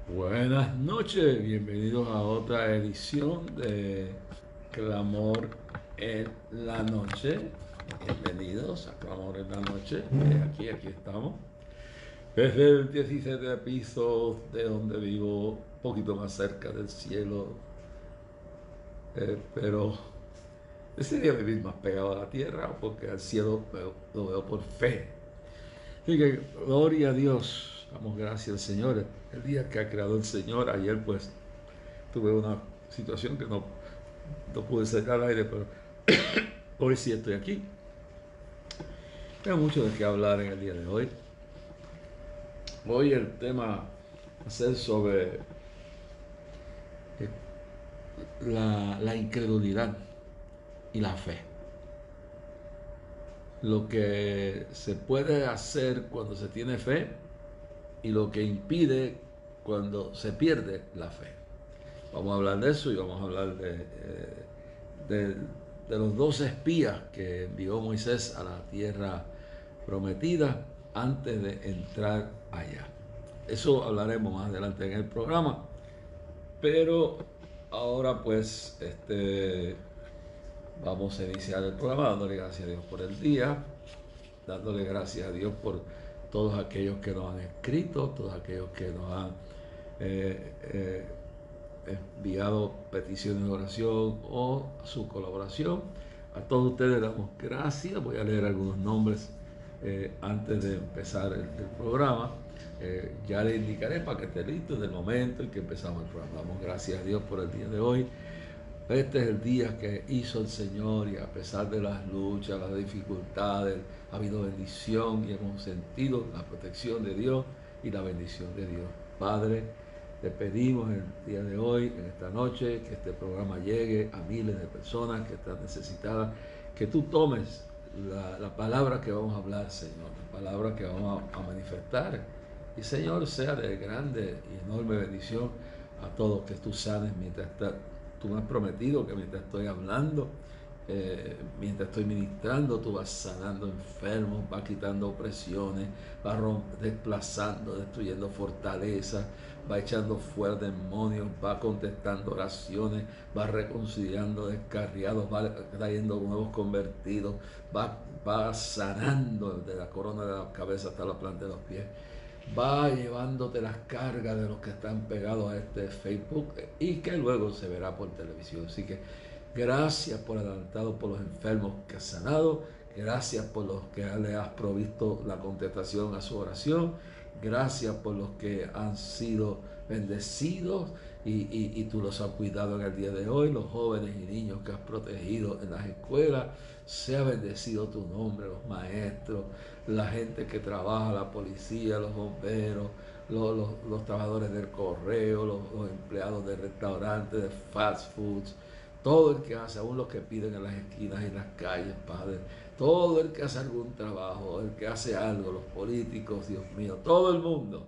Buenas noches, bienvenidos a otra edición de Clamor en la Noche. Bienvenidos a Clamor en la Noche. Aquí estamos. Desde el 17 piso de donde vivo, un poquito más cerca del cielo, pero desearía vivir más pegado a la tierra porque al cielo lo veo por fe. Así que gloria a Dios, damos gracias al Señor. El día que ha creado el Señor, ayer pues tuve una situación que no pude salir al aire, pero hoy sí estoy aquí. Tengo mucho de qué hablar en el día de hoy. Hoy el tema va a ser sobre la incredulidad y la fe. Lo que se puede hacer cuando se tiene fe y lo que impide cuando se pierde la fe. Vamos a hablar de eso y vamos a hablar de, de los 12 espías que envió Moisés a la tierra prometida antes de entrar allá. Eso hablaremos más adelante en el programa, pero ahora pues vamos a iniciar el programa dándole gracias a Dios por el día, dándole gracias a Dios por todos aquellos que nos han escrito, todos aquellos que nos han eh, eh, enviado peticiones de oración o su colaboración. A todos ustedes damos gracias. Voy a leer algunos nombres antes de empezar el programa. Ya le indicaré para que esté listo desde el momento en que empezamos el programa. Damos gracias a Dios por el día de hoy. Este es el día que hizo el Señor y a pesar de las luchas, las dificultades, ha habido bendición y hemos sentido la protección de Dios y la bendición de Dios. Padre, te pedimos el día de hoy, en esta noche, que este programa llegue a miles de personas que están necesitadas, que tú tomes la palabra que vamos a hablar, Señor, la palabra que vamos a manifestar. Y Señor, sea de grande y enorme bendición a todos, que tú sanes mientras tú me has prometido que mientras estoy hablando, mientras estoy ministrando, tú vas sanando enfermos, vas quitando opresiones, vas desplazando, destruyendo fortalezas, va echando fuera demonios, va contestando oraciones, va reconciliando descarriados, va trayendo nuevos convertidos, va sanando desde la corona de la cabeza hasta la planta de los pies, va llevándote las cargas de los que están pegados a este Facebook y que luego se verá por televisión. Así que gracias por adelantado por los enfermos que has sanado, gracias por los que le has provisto la contestación a su oración, gracias por los que han sido bendecidos y tú los has cuidado en el día de hoy, los jóvenes y niños que has protegido en las escuelas. Sea bendecido tu nombre, los maestros, la gente que trabaja, la policía, los bomberos, los trabajadores del correo, los empleados de restaurantes, de fast foods, todo el que hace, aún los que piden en las esquinas y en las calles, Padre, todo el que hace algún trabajo, el que hace algo, los políticos, Dios mío, todo el mundo,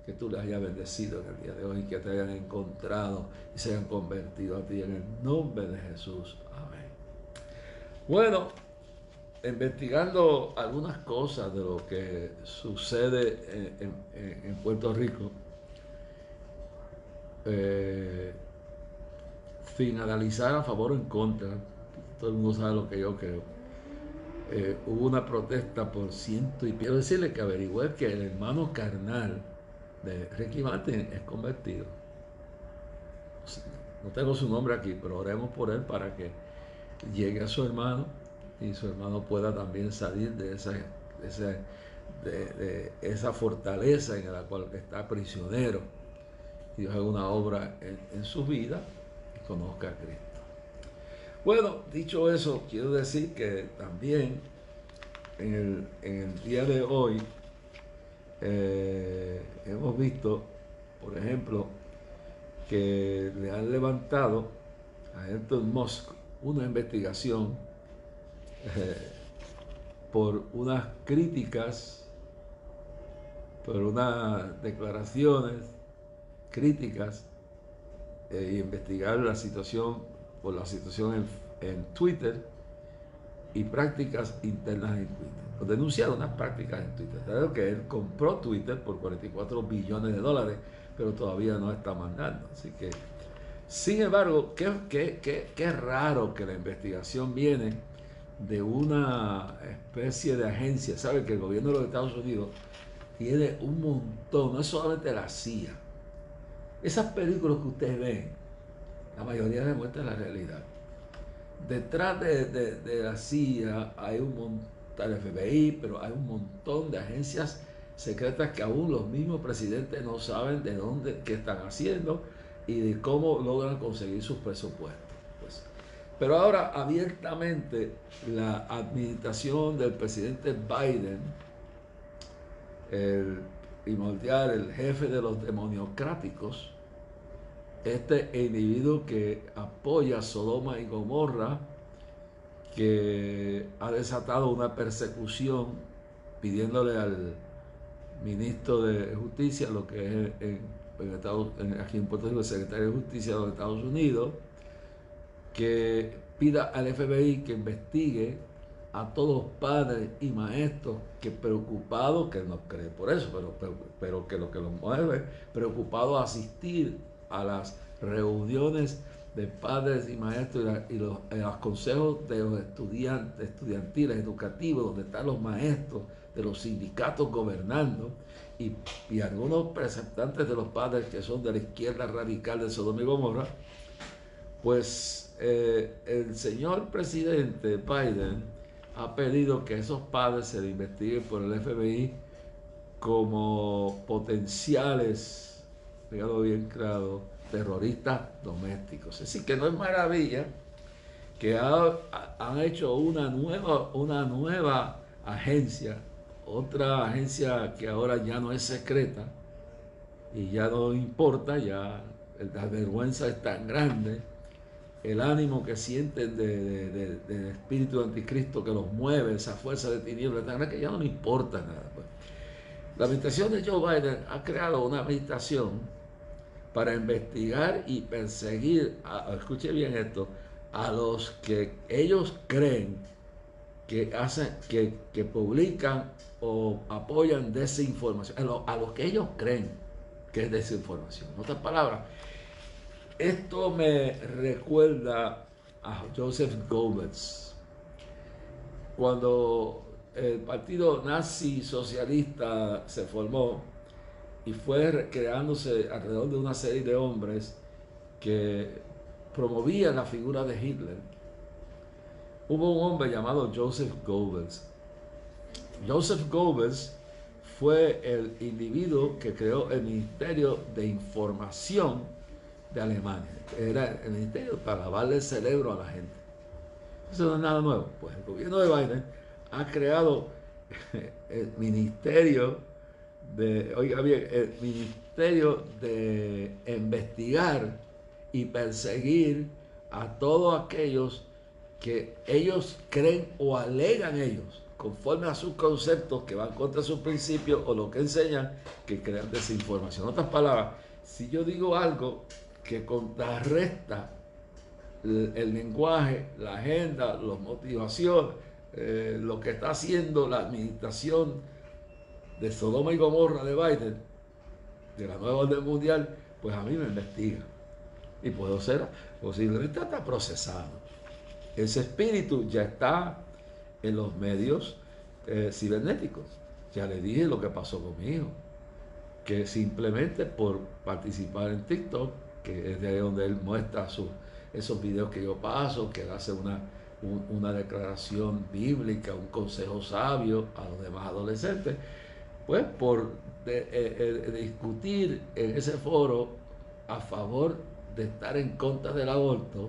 que tú les hayas bendecido en el día de hoy, que te hayan encontrado y se hayan convertido a ti en el nombre de Jesús. Amén. Bueno, investigando algunas cosas de lo que sucede en Puerto Rico, eh, sin analizar a favor o en contra, todo el mundo sabe lo que yo creo. Hubo una protesta por ciento y quiero decirle que averigüé que el hermano carnal de Ricky Martin es convertido. No tengo su nombre aquí, pero oremos por él para que llegue a su hermano y su hermano pueda también salir de esa fortaleza en la cual está prisionero. Y Dios haga una obra en su vida y conozca a Cristo. Bueno, dicho eso, quiero decir que también en el día de hoy hemos visto, por ejemplo, que le han levantado a Elon Musk una investigación eh, por unas críticas, por unas declaraciones críticas y investigar la situación, por la situación en Twitter y prácticas internas en Twitter. denunciar unas prácticas en Twitter. Claro que él compró Twitter por 44 billones de dólares, pero todavía no está mandando. Así que, sin embargo, qué raro que la investigación viene de una especie de agencia. Sabe que el gobierno de los Estados Unidos tiene un montón, no es solamente la CIA. Esas películas que ustedes ven, la mayoría demuestran la realidad. Detrás de la CIA hay un montón, del FBI, pero hay un montón de agencias secretas que aún los mismos presidentes no saben de dónde, qué están haciendo y de cómo logran conseguir sus presupuestos. Pues, pero ahora abiertamente la administración del presidente Biden, el primordial, el jefe de los demoniocráticos, este individuo que apoya Sodoma y Gomorra, que ha desatado una persecución pidiéndole al ministro de Justicia, lo que es aquí en Puerto Rico el secretario de Justicia de los Estados Unidos, que pida al FBI que investigue a todos los padres y maestros que preocupados, que no creen por eso, pero que lo que los mueve, preocupados a asistir a las reuniones de padres y maestros y los consejos de los estudiantes, estudiantiles, educativos, donde están los maestros de los sindicatos gobernando y algunos representantes de los padres que son de la izquierda radical de Sodoma y Gomorra. Pues el señor presidente Biden ha pedido que esos padres se le investiguen por el FBI como potenciales, fíjalo bien claro, terroristas domésticos. Es decir, que no es maravilla que han hecho una nueva agencia, otra agencia que ahora ya no es secreta y ya no importa, ya la vergüenza es tan grande, el ánimo que sienten del espíritu anticristo que los mueve, esa fuerza de tinieblas tan grande que ya no le importa nada. Pues. La administración de Joe Biden ha creado una administración para investigar y perseguir, escuche bien esto, a los que ellos creen que hacen, que publican o apoyan desinformación, a los que ellos creen que es desinformación. En otras palabras, esto me recuerda a Joseph Goebbels, cuando el partido nazi socialista se formó y fue creándose alrededor de una serie de hombres que promovían la figura de Hitler. Hubo un hombre llamado Joseph Goebbels. Joseph Goebbels fue el individuo que creó el Ministerio de Información de Alemania. Era el ministerio para lavarle el cerebro a la gente. Eso no es nada nuevo. Pues el gobierno de Biden ha creado el Ministerio oiga bien, el Ministerio de investigar y perseguir a todos aquellos que ellos creen o alegan ellos, conforme a sus conceptos que van contra sus principios o lo que enseñan, que crean desinformación. En otras palabras, si yo digo algo que contrarresta el lenguaje, la agenda, las motivaciones, lo que está haciendo la administración de Sodoma y Gomorra de Biden, de la nueva orden mundial, pues a mí me investiga y puedo ser posiblemente hasta procesado. Ese espíritu ya está en los medios cibernéticos. Ya le dije lo que pasó conmigo, que simplemente por participar en TikTok, que es de donde él muestra esos videos que yo paso, que él hace una declaración bíblica, un consejo sabio a los demás adolescentes, pues por discutir en ese foro a favor de estar en contra del aborto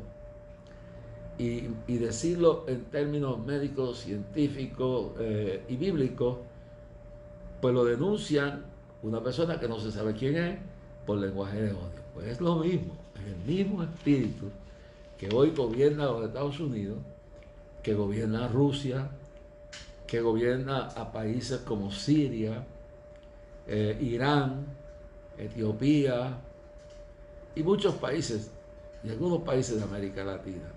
y decirlo en términos médicos, científicos y bíblicos, pues lo denuncian una persona que no se sabe quién es por lenguaje de odio. Pues es lo mismo, es el mismo espíritu que hoy gobierna a los Estados Unidos, que gobierna a Rusia, que gobierna a países como Siria, Irán, Etiopía y muchos países, y algunos países de América Latina.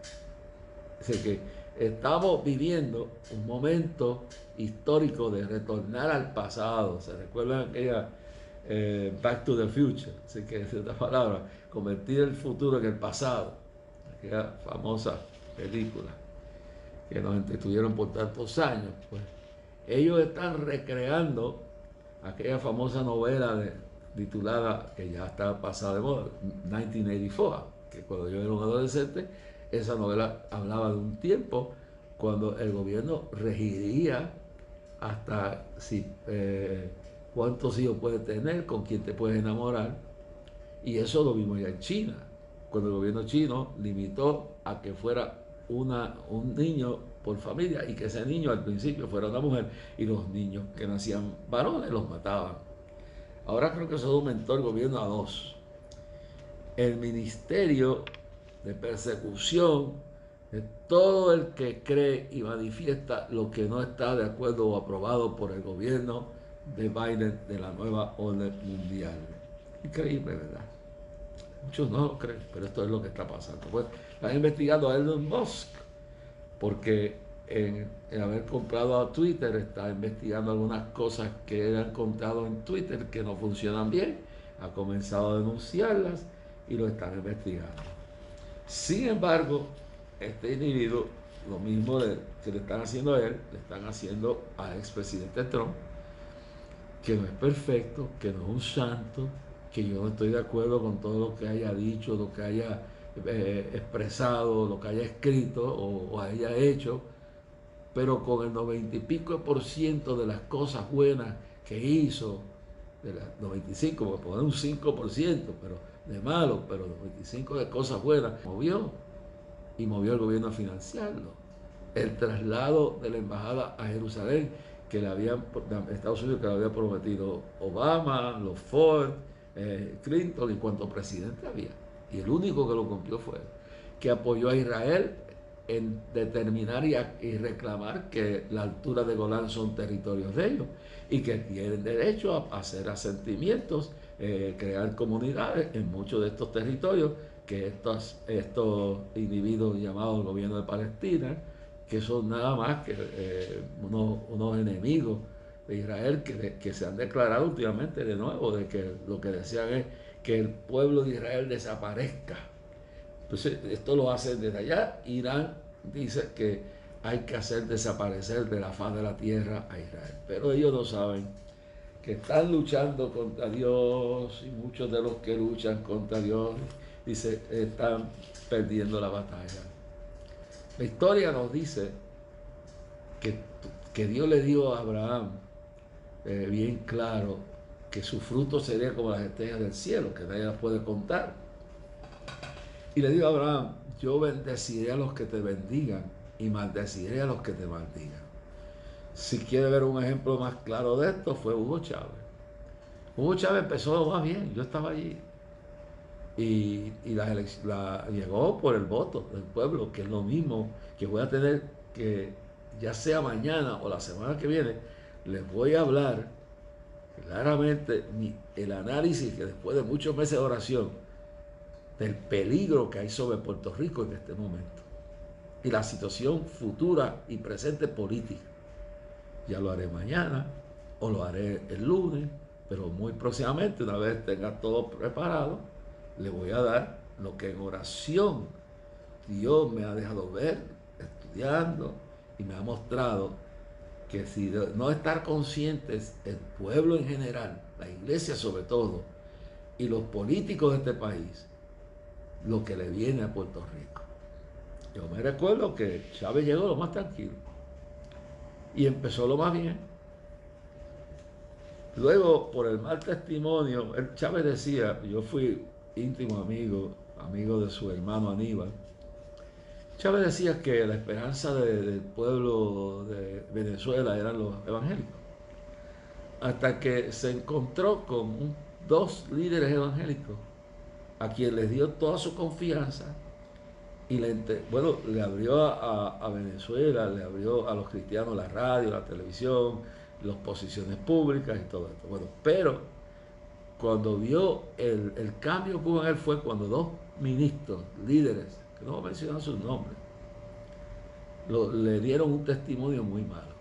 Es decir, que estamos viviendo un momento histórico de retornar al pasado. ¿Se recuerdan aquella Back to the Future? Así que es otra palabra, convertir el futuro en el pasado. Aquella famosa película que nos entretuvieron por tantos años. Pues ellos están recreando aquella famosa novela titulada, que ya está pasada de moda, 1984, que cuando yo era un adolescente, esa novela hablaba de un tiempo cuando el gobierno regiría hasta si, cuántos hijos puedes tener, con quién te puedes enamorar, y eso lo vimos ya en China, cuando el gobierno chino limitó a que fuera un niño por familia y que ese niño al principio fuera una mujer, y los niños que nacían varones los mataban. Ahora creo que eso aumentó el gobierno a 2. El ministerio de persecución de todo el que cree y manifiesta lo que no está de acuerdo o aprobado por el gobierno de Biden, de la nueva orden mundial. Increíble, ¿verdad? Muchos no lo creen, pero esto es lo que está pasando. Pues están investigando a Elon Musk porque en haber comprado a Twitter está investigando algunas cosas que él ha encontrado en Twitter que no funcionan bien. Ha comenzado a denunciarlas y lo están investigando. Sin embargo, este individuo, lo mismo que le están haciendo a él, le están haciendo al expresidente Trump, que no es perfecto, que no es un santo, que yo no estoy de acuerdo con todo lo que haya dicho, lo que haya expresado, lo que haya escrito o haya hecho, pero con el 90 y pico% de las cosas buenas que hizo, de las 95, voy a poner un 5%, pero de malo, pero 95 de cosas buenas, movió el gobierno a financiarlo. El traslado de la embajada a Jerusalén, que le habían, Estados Unidos, que le había prometido Obama, los Ford, Clinton y cuanto presidente había. Y el único que lo cumplió fue él, que apoyó a Israel en determinar y reclamar que la altura de Golán son territorios de ellos y que tienen derecho a hacer asentimientos, crear comunidades en muchos de estos territorios que estos individuos llamados el gobierno de Palestina, que son nada más que unos enemigos de Israel que se han declarado últimamente de nuevo de que lo que desean es que el pueblo de Israel desaparezca. Entonces, esto lo hacen desde allá. Irán dice que hay que hacer desaparecer de la faz de la tierra a Israel. Pero ellos no saben que están luchando contra Dios y muchos de los que luchan contra Dios, dice, están perdiendo la batalla. La historia nos dice que Dios le dio a Abraham bien claro que su fruto sería como las estrellas del cielo, que nadie las puede contar. Y le dijo a Abraham, yo bendeciré a los que te bendigan y maldeciré a los que te maldigan. Si quiere ver un ejemplo más claro de esto, fue Hugo Chávez. Hugo Chávez empezó más bien, yo estaba allí. Y llegó por el voto del pueblo, que es lo mismo que voy a tener que, ya sea mañana o la semana que viene, les voy a hablar claramente el análisis que después de muchos meses de oración del peligro que hay sobre Puerto Rico en este momento y la situación futura y presente política. Ya lo haré mañana o lo haré el lunes, pero muy próximamente, una vez tenga todo preparado, le voy a dar lo que en oración Dios me ha dejado ver, estudiando, y me ha mostrado que si de no estar conscientes, el pueblo en general, la iglesia sobre todo, y los políticos de este país, lo que le viene a Puerto Rico. Yo me recuerdo que Chávez llegó lo más tranquilo y empezó lo más bien. Luego, por el mal testimonio, Chávez decía, yo fui íntimo amigo de su hermano Aníbal. Chávez decía que la esperanza del pueblo de Venezuela eran los evangélicos. Hasta que se encontró con dos líderes evangélicos a quien les dio toda su confianza y le abrió a Venezuela, le abrió a los cristianos la radio, la televisión, las posiciones públicas y todo esto. Bueno, pero cuando vio el cambio que hubo en él fue cuando dos ministros, líderes, que no voy a mencionar sus nombres, le dieron un testimonio muy malo.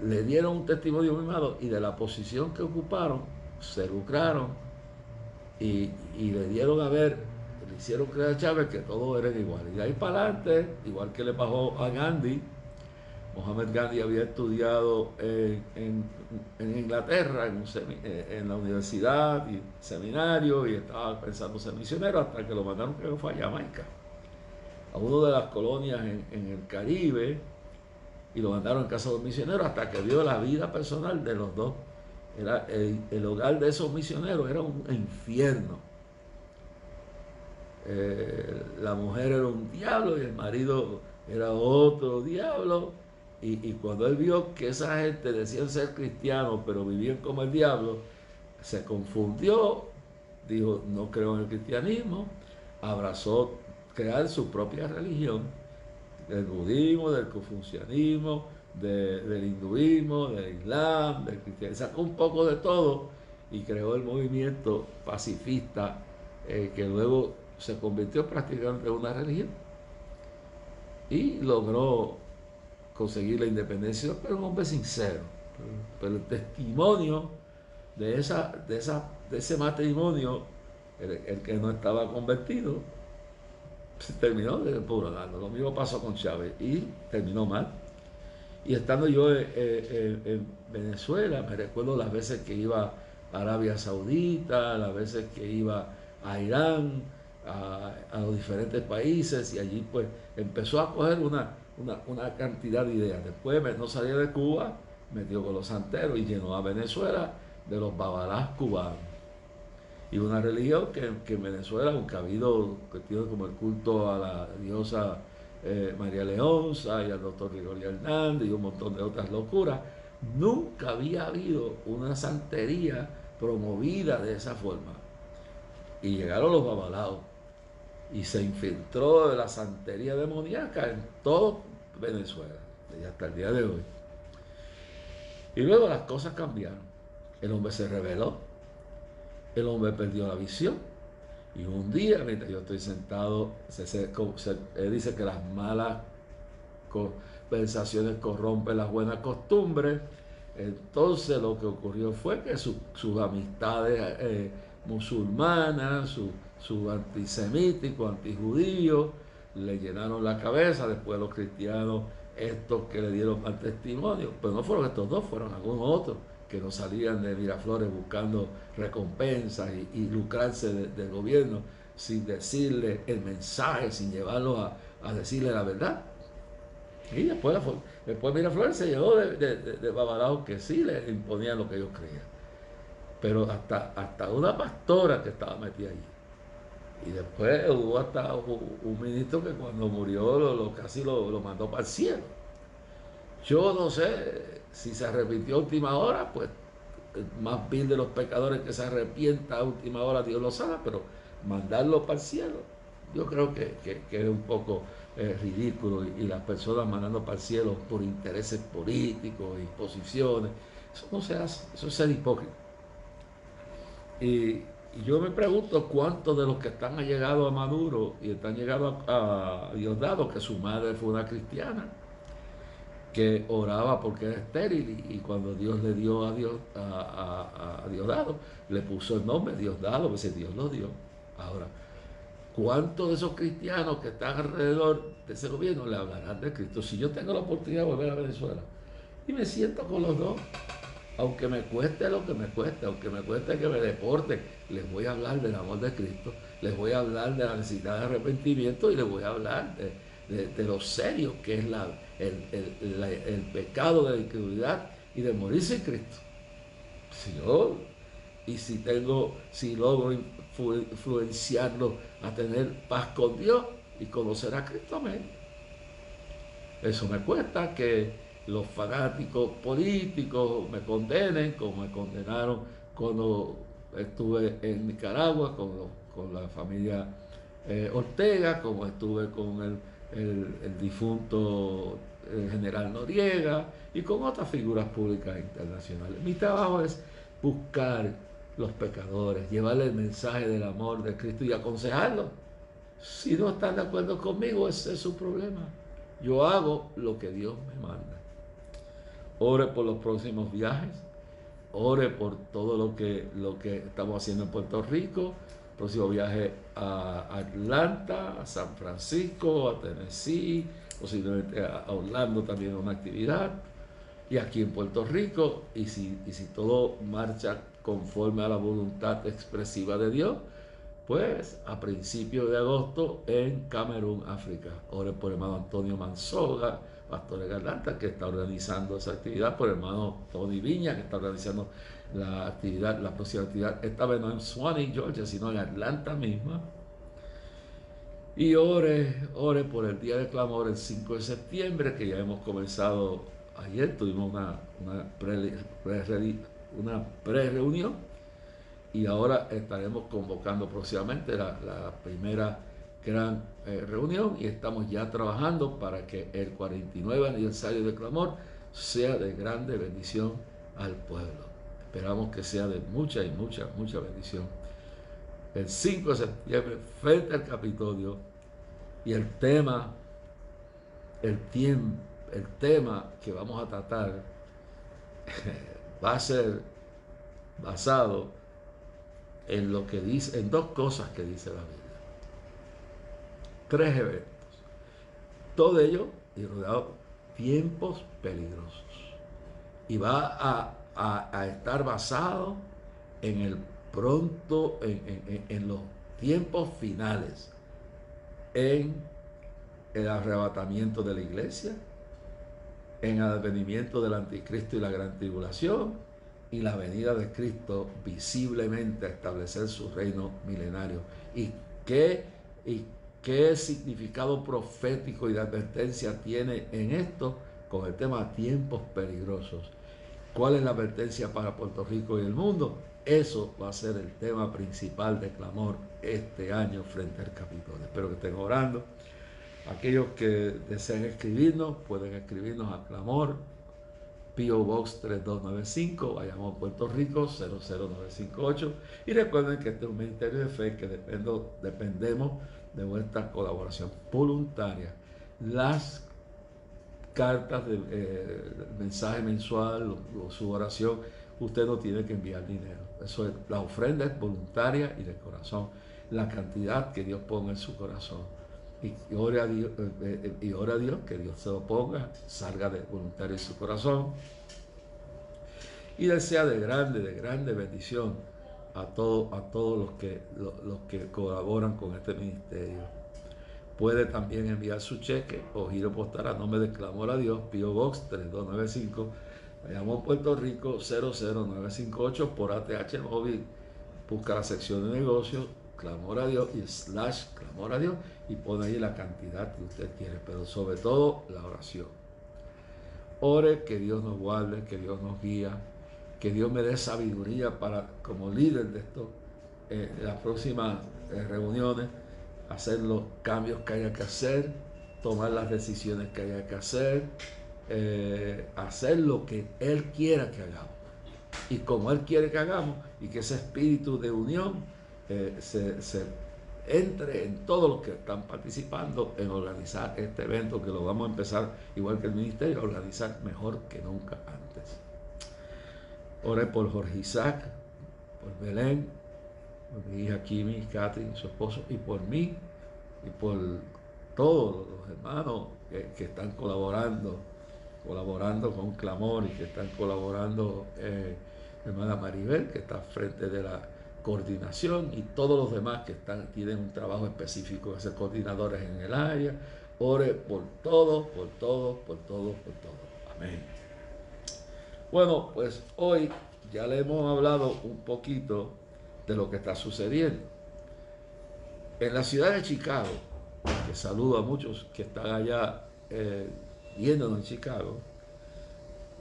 Le dieron un testimonio muy malo y de la posición que ocuparon se lucraron y le dieron a ver, le hicieron creer a Chávez que todos eran iguales. Y de ahí para adelante, igual que le pasó a Gandhi, Mohamed Gandhi había estudiado en Inglaterra, en la universidad y seminario, y estaba pensando ser misionero hasta que lo mandaron, creo que fue a Jamaica, a una de las colonias en el Caribe, y lo mandaron en casa de los misioneros hasta que vio la vida personal de los dos. Era el hogar de esos misioneros era un infierno. La mujer era un diablo y el marido era otro diablo. Y cuando él vio que esa gente decían ser cristianos pero vivían como el diablo, se confundió, dijo no creo en el cristianismo, abrazó crear su propia religión, del budismo, del confucianismo, del hinduismo, del islam, del cristianismo, sacó un poco de todo y creó el movimiento pacifista que luego se convirtió prácticamente en una religión y logró conseguir la independencia, pero un hombre sincero. Pero el testimonio de ese matrimonio, el que no estaba convertido, se terminó de puro dando. Lo mismo pasó con Chávez y terminó mal. Y estando yo en Venezuela, me recuerdo las veces que iba a Arabia Saudita, las veces que iba a Irán, a los diferentes países, y allí pues empezó a coger una cantidad de ideas. Después no salía de Cuba, metió con los santeros y llenó a Venezuela de los babalás cubanos. Y una religión que en Venezuela, aunque ha habido cuestiones como el culto a la diosa María Leonza y al doctor Gregorio Hernández y un montón de otras locuras, nunca había habido una santería promovida de esa forma. Y llegaron los babalaos y se infiltró de la santería demoníaca en todo Venezuela, y hasta el día de hoy. Y luego las cosas cambiaron. El hombre se rebeló, el hombre perdió la visión. Y un día, mientras yo estoy sentado, él dice que las malas conversaciones corrompen las buenas costumbres. Entonces lo que ocurrió fue que sus amistades musulmanas, su antisemítico, antijudío, le llenaron la cabeza. Después los cristianos, estos que le dieron mal testimonio, pero no fueron estos dos, fueron algunos otros que no salían de Miraflores buscando recompensas y lucrarse del gobierno sin decirle el mensaje, sin llevarlo a decirle la verdad. Y después Miraflores se llenó de babalaos que sí le imponían lo que ellos creían. Pero hasta una pastora que estaba metida allí. Y después hubo hasta un ministro que cuando murió casi lo mandó para el cielo. Yo no sé si se arrepintió a última hora, pues más vil de los pecadores que se arrepienta a última hora, Dios lo sabe, pero mandarlo para el cielo, yo creo que es un poco ridículo y las personas mandando para el cielo por intereses políticos y posiciones, eso no se hace, eso es ser hipócrita. Y yo me pregunto cuántos de los que están allegados a Maduro y están llegados a Diosdado, que su madre fue una cristiana, que oraba porque era estéril y cuando Dios le dio a Diosdado, le puso el nombre Diosdado, pues Dios lo dio. Ahora, ¿cuántos de esos cristianos que están alrededor de ese gobierno le hablarán de Cristo? Si yo tengo la oportunidad de volver a Venezuela y me siento con los dos, aunque me cueste lo que me cueste, aunque me cueste que me deporten, les voy a hablar del amor de Cristo, les voy a hablar de la necesidad de arrepentimiento y les voy a hablar de lo serio que es el pecado de la incredulidad y de morir sin Cristo. Si logro influenciarlo a tener paz con Dios y conocer a Cristo, amén. Eso me cuesta que los fanáticos políticos me condenen, como me condenaron cuando estuve en Nicaragua con la familia Ortega, como estuve con el difunto general Noriega y con otras figuras públicas internacionales. Mi trabajo es buscar los pecadores, llevarles el mensaje del amor de Cristo y aconsejarlos. Si no están de acuerdo conmigo, ese es su problema. Yo hago lo que Dios me manda. Ore por los próximos viajes. Ore por todo lo que estamos haciendo en Puerto Rico. Próximo viaje a Atlanta, a San Francisco, a Tennessee, posiblemente a Orlando también una actividad. Y aquí en Puerto Rico, y si todo marcha conforme a la voluntad expresiva de Dios, pues a principios de agosto en Camerún, África. Ore por el hermano Antonio Manzoga, pastor de Atlanta, que está organizando esa actividad, por el hermano Tony Viña, que está organizando la próxima actividad, esta vez no en Suwanee, Georgia, sino en Atlanta misma. Y ore por el Día de Clamor el 5 de septiembre, que ya hemos comenzado ayer, tuvimos una pre-reunión y ahora estaremos convocando próximamente la primera gran reunión y estamos ya trabajando para que el 49 aniversario de Clamor sea de grande bendición al pueblo. Esperamos que sea de mucha y mucha bendición. El 5 de septiembre, frente al Capitolio, y el tema que vamos a tratar va a ser basado en lo que dice, en dos cosas que dice la Biblia. 3 eventos. Todo ello y rodeado tiempos peligrosos. Y va a estar basado en el pronto, en los tiempos finales, en el arrebatamiento de la iglesia, en el advenimiento del anticristo y la gran tribulación, y la venida de Cristo visiblemente a establecer su reino milenario. ¿Y qué significado profético y de advertencia tiene en esto con el tema tiempos peligrosos? ¿Cuál es la advertencia para Puerto Rico y el mundo? Eso va a ser el tema principal de Clamor este año frente al Capitolio. Espero que estén orando. Aquellos que deseen escribirnos, pueden escribirnos a Clamor, P.O. Box 3295, Bayamón, Puerto Rico 00958. Y recuerden que este es un ministerio de fe que dependemos de vuestra colaboración voluntaria. Las cartas de mensaje mensual o su oración, usted no tiene que enviar dinero. Eso es, la ofrenda es voluntaria y de corazón. La cantidad que Dios ponga en su corazón. Y ore a Dios, que Dios se lo ponga, salga de voluntario en su corazón. Y desea de grande bendición a todos los que colaboran con este ministerio. Puede también enviar su cheque o giro postal a nombre de Clamor a Dios, P.O. Box 3295, Bayamón, Puerto Rico 00958, por ATH Móvil. Busca la sección de negocios, Clamor a Dios y / Clamor a Dios, y pone ahí la cantidad que usted quiere, pero sobre todo la oración. Ore que Dios nos guarde, que Dios nos guíe, que Dios me dé sabiduría para, como líder de esto, las próximas reuniones, hacer los cambios que haya que hacer, tomar las decisiones que haya que hacer lo que Él quiera que hagamos y como Él quiere que hagamos, y que ese espíritu de unión se entre en todos los que están participando en organizar este evento, que lo vamos a empezar, igual que el ministerio, a organizar mejor que nunca antes. Oré por Jorge Isaac, por Belén, por mi hija Kimi, Catherine, su esposo, y por mí, y por todos los hermanos que están colaborando con Clamor, y que están colaborando, hermana Maribel, que está frente de la coordinación, y todos los demás que tienen un trabajo específico de ser coordinadores en el área. Ore por todo. Amén. Bueno, pues hoy ya le hemos hablado un poquito de lo que está sucediendo. En la ciudad de Chicago, que saludo a muchos que están allá viéndonos en Chicago,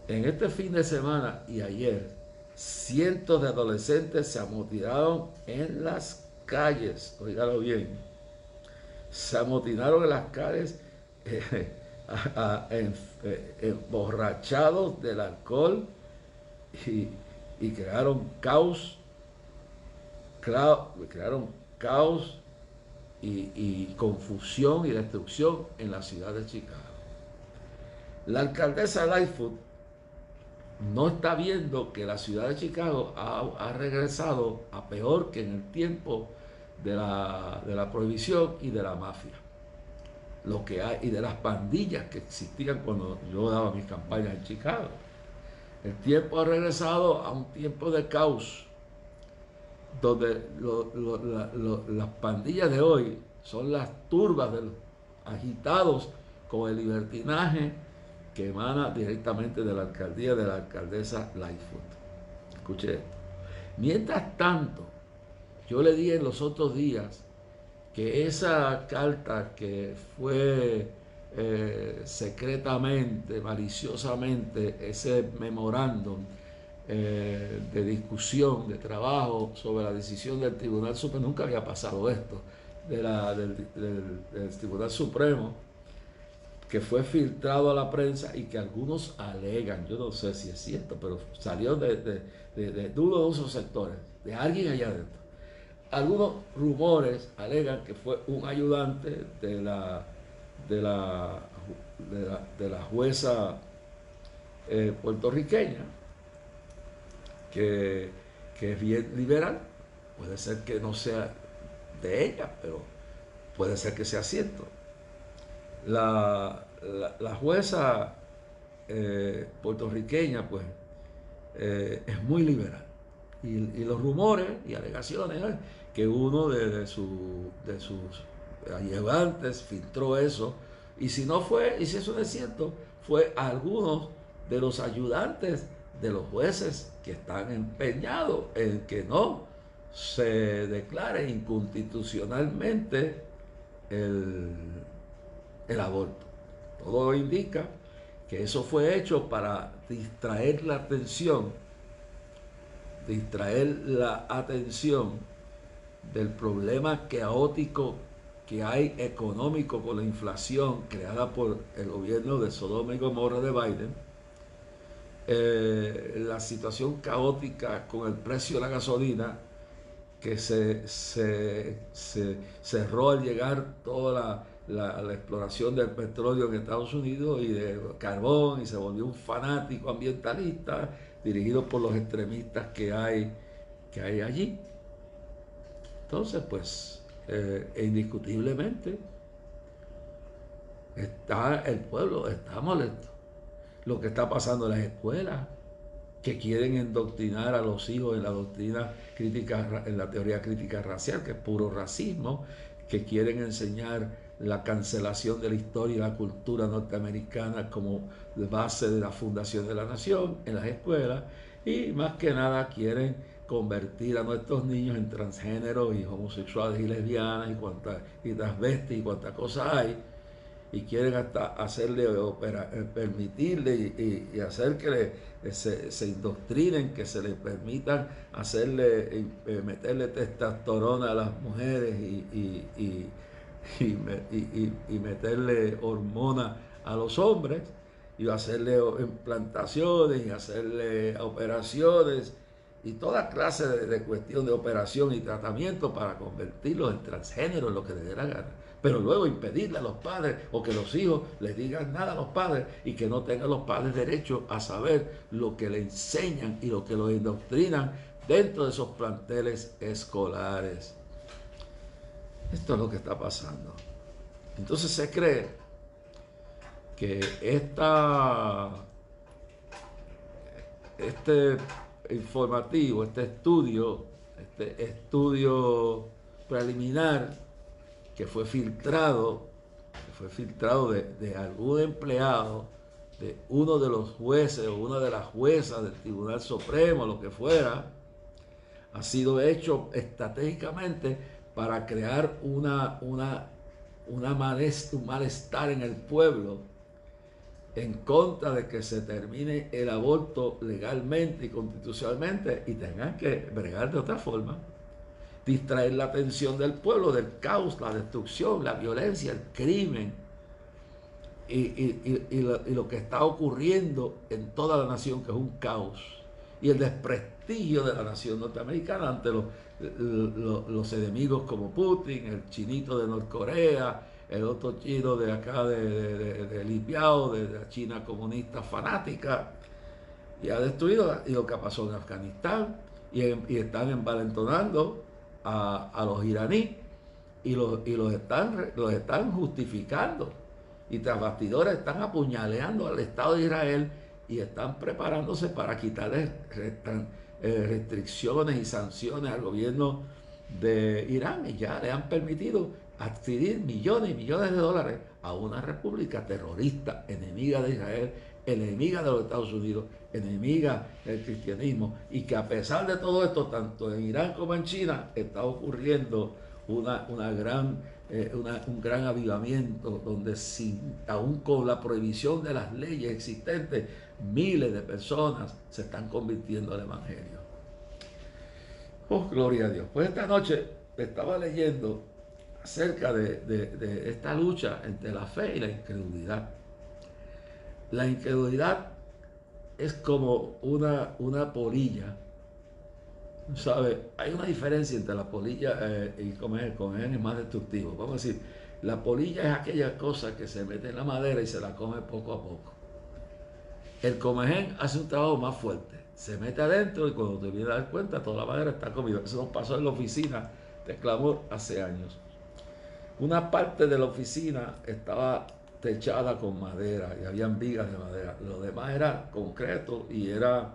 en este fin de semana y ayer, cientos de adolescentes se amotinaron en las calles, oígalo bien, se amotinaron en las calles emborrachados del alcohol y crearon caos, y confusión y destrucción en la ciudad de Chicago. La alcaldesa Lightfoot no está viendo que la ciudad de Chicago ha regresado a peor que en el tiempo de la prohibición y de la mafia. Lo que hay, y de las pandillas que existían cuando yo daba mis campañas en Chicago. El tiempo ha regresado a un tiempo de caos, donde las pandillas de hoy son las turbas de los agitados con el libertinaje que emana directamente de la alcaldía de la alcaldesa Lightfoot. Escuche esto. Mientras tanto, yo le dije en los otros días que esa carta que fue secretamente, maliciosamente, ese memorándum de discusión, de trabajo sobre la decisión del Tribunal Supremo, nunca había pasado esto, del Tribunal Supremo, que fue filtrado a la prensa y que algunos alegan, yo no sé si es cierto, pero salió de uno de esos sectores, de alguien allá adentro. Algunos rumores alegan que fue un ayudante de la jueza puertorriqueña, que es bien liberal. Puede ser que no sea de ella, pero puede ser que sea cierto. La jueza puertorriqueña, pues, es muy liberal. Y los rumores y alegaciones, que uno de sus ayudantes filtró eso, y si eso no es cierto, fue algunos de los ayudantes de los jueces que están empeñados en que no se declare inconstitucionalmente el aborto. Todo indica que eso fue hecho para distraer la atención del problema caótico que hay económico con la inflación creada por el gobierno de Sodoma y Gomorra de Biden, la situación caótica con el precio de la gasolina, que se cerró al llegar toda la exploración del petróleo en Estados Unidos y de carbón, y se volvió un fanático ambientalista dirigido por los extremistas que hay allí. Entonces, pues, indiscutiblemente, el pueblo está molesto. Lo que está pasando en las escuelas, que quieren endoctrinar a los hijos en la doctrina crítica, en la teoría crítica racial, que es puro racismo, que quieren enseñar la cancelación de la historia y la cultura norteamericana como base de la fundación de la nación en las escuelas, y más que nada quieren convertir a nuestros niños en transgéneros y homosexuales y lesbianas y transvestis y cuantas cosas hay, y quieren hasta hacerle permitirle y hacer que se indoctrinen, que se les permitan meterle testosterona a las mujeres y meterle hormonas a los hombres, y hacerle implantaciones y hacerle operaciones y toda clase de cuestión de operación y tratamiento para convertirlos en transgénero, en lo que les dé la gana. Pero luego impedirle a los padres, o que los hijos les digan nada a los padres, y que no tengan los padres derecho a saber lo que le enseñan y lo que los indoctrinan dentro de esos planteles escolares. Esto es lo que está pasando. Entonces se cree que este informativo, este estudio preliminar que fue filtrado de algún empleado, de uno de los jueces o una de las juezas del Tribunal Supremo, lo que fuera, ha sido hecho estratégicamente para crear un malestar en el pueblo en contra de que se termine el aborto legalmente y constitucionalmente, y tengan que bregar de otra forma, distraer la atención del pueblo del caos, la destrucción, la violencia, el crimen y lo que está ocurriendo en toda la nación, que es un caos, y el desprestigio de la nación norteamericana ante los enemigos como Putin, el chinito de Norcorea, el otro chino de acá de Li Biao, de la China comunista fanática, y ha destruido, y lo que pasó en Afganistán, y están envalentonando a los iraníes, y los están justificando, y tras bastidores están apuñaleando al Estado de Israel, y están preparándose para quitarle restricciones y sanciones al gobierno de Irán, y ya le han permitido adquirir millones y millones de dólares a una república terrorista, enemiga de Israel, enemiga de los Estados Unidos, enemiga del cristianismo, y que a pesar de todo esto, tanto en Irán como en China, está ocurriendo un gran avivamiento, donde aún con la prohibición de las leyes existentes, miles de personas se están convirtiendo al Evangelio. Oh, gloria a Dios. Pues esta noche estaba leyendo acerca de esta lucha entre la fe y la incredulidad. La incredulidad es como una polilla, ¿sabe? Hay una diferencia entre la polilla y el comején es más destructivo. Vamos a decir, la polilla es aquella cosa que se mete en la madera y se la come poco a poco. El comején hace un trabajo más fuerte, se mete adentro y cuando te vienes a dar cuenta, toda la madera está comida. Eso nos pasó en la oficina de Clamor hace años. Una parte de la oficina estaba techada con madera y habían vigas de madera. Lo demás era concreto y eran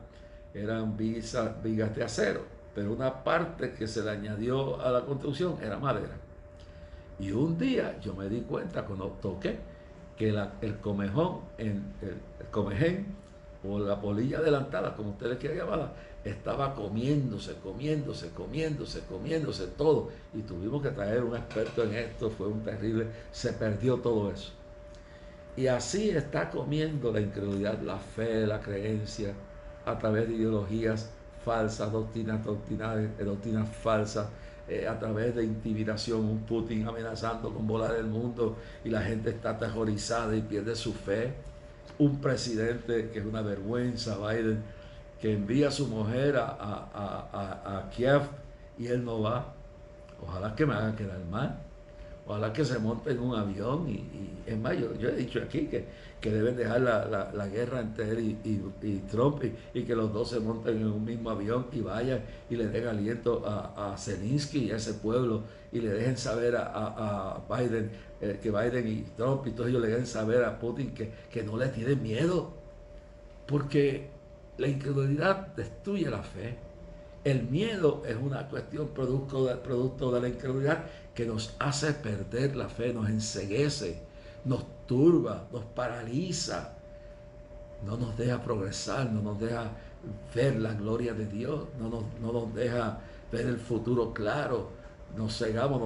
vigas de acero. Pero una parte que se le añadió a la construcción era madera. Y un día yo me di cuenta cuando toqué que el comején o la polilla adelantada, como ustedes quieran llamarla, estaba comiéndose todo. Y tuvimos que traer un experto en esto, fue un terrible, se perdió todo eso. Y así está comiendo la incredulidad, la fe, la creencia, a través de ideologías falsas, doctrinas falsas, a través de intimidación, un Putin amenazando con volar el mundo y la gente está aterrorizada y pierde su fe. Un presidente que es una vergüenza, Biden, que envía a su mujer a Kiev y él no va. Ojalá que me haga quedar mal. Ojalá que se monte en un avión y es más, yo he dicho aquí que deben dejar la guerra entre él y Trump y que los dos se monten en un mismo avión y vayan y le den aliento a Zelensky y a ese pueblo y le dejen saber a Biden, que Biden y Trump y todos ellos le dejen saber a Putin que no le tienen miedo, porque la incredulidad destruye la fe. El miedo es una cuestión producto de la incredulidad que nos hace perder la fe, nos enceguece, nos turba, nos paraliza, no nos deja progresar, no nos deja ver la gloria de Dios, no nos deja ver el futuro claro, nos cegamos,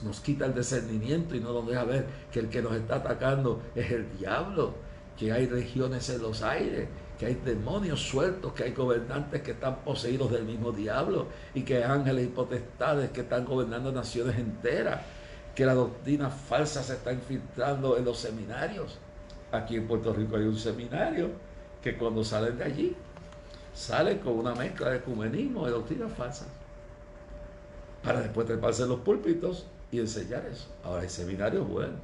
nos quita el discernimiento y no nos deja ver que el que nos está atacando es el diablo, que hay regiones en los aires, que hay demonios sueltos, que hay gobernantes que están poseídos del mismo diablo y que hay ángeles y potestades que están gobernando naciones enteras, que la doctrina falsa se está infiltrando en los seminarios. Aquí en Puerto Rico hay un seminario que cuando salen de allí, salen con una mezcla de ecumenismo, de doctrinas falsas, para después treparse en los púlpitos y enseñar eso. Ahora hay seminarios buenos.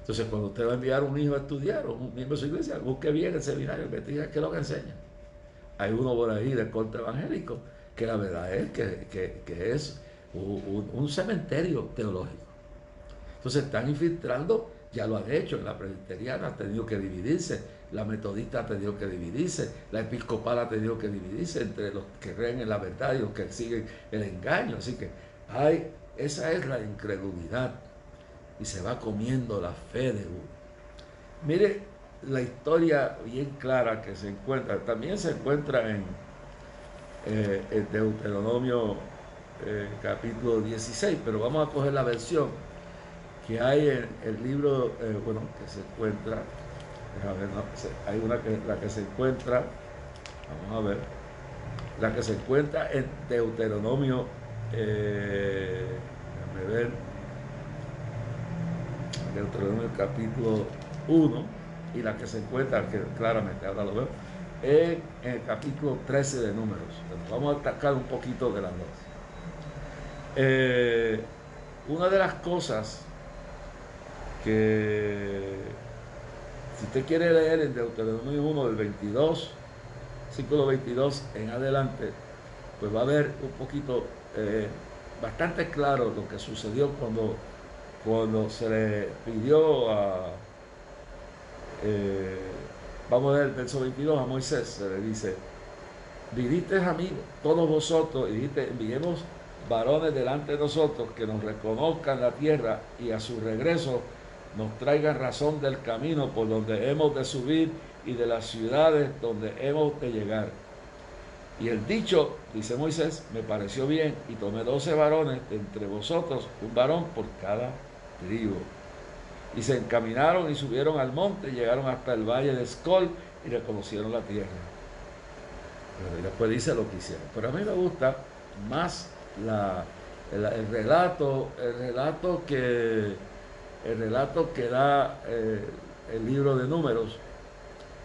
Entonces, cuando usted va a enviar a un hijo a estudiar o un miembro de su iglesia, busque bien el seminario, que diga qué es lo que enseña. Hay uno por ahí del corte evangélico que la verdad es que es un cementerio teológico. Entonces, están infiltrando, ya lo han hecho, en la presbiteriana ha tenido que dividirse, la metodista ha tenido que dividirse, la episcopal ha tenido que dividirse entre los que creen en la verdad y los que siguen el engaño. Así que esa es la incredulidad. Y se va comiendo la fe de uno. Mire la historia bien clara que se encuentra, también se encuentra en Deuteronomio capítulo 16, pero vamos a coger la versión que hay en el libro, que se encuentra, ver, no, hay la que se encuentra, vamos a ver, la que se encuentra en Deuteronomio, déjame ver, Deuteronomio capítulo 1 y la que se encuentra, que claramente ahora lo veo, en el capítulo 13 de Números. Vamos a atacar un poquito de las dos. Una de las cosas que, si usted quiere leer en Deuteronomio 1 del 22, versículo 22 en adelante, pues va a ver un poquito, bastante claro lo que sucedió cuando se le pidió vamos a ver el verso 22, a Moisés se le dice: viniste a mí todos vosotros y dijiste, enviemos varones delante de nosotros que nos reconozcan la tierra y a su regreso nos traigan razón del camino por donde hemos de subir y de las ciudades donde hemos de llegar. Y el dicho, dice Moisés, me pareció bien, y tomé 12 varones de entre vosotros, un varón por cada tribu. Y se encaminaron y subieron al monte, llegaron hasta el valle de Escol y reconocieron la tierra. Y después dice lo que hicieron. Pero a mí me gusta más el relato que da el libro de Números,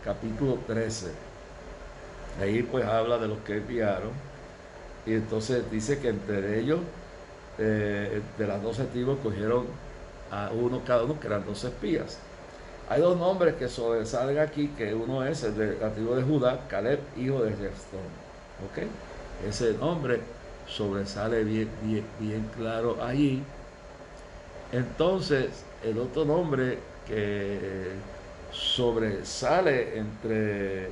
capítulo 13. Ahí pues habla de los que enviaron, y entonces dice que entre ellos, de las 12 tribus, cogieron a uno cada uno, que eran 12 espías. Hay dos nombres que sobresalen aquí, que uno es el de la tribu de Judá, Caleb, hijo de Jefté. ¿Okay? Ese nombre sobresale bien claro allí. Entonces, el otro nombre que sobresale entre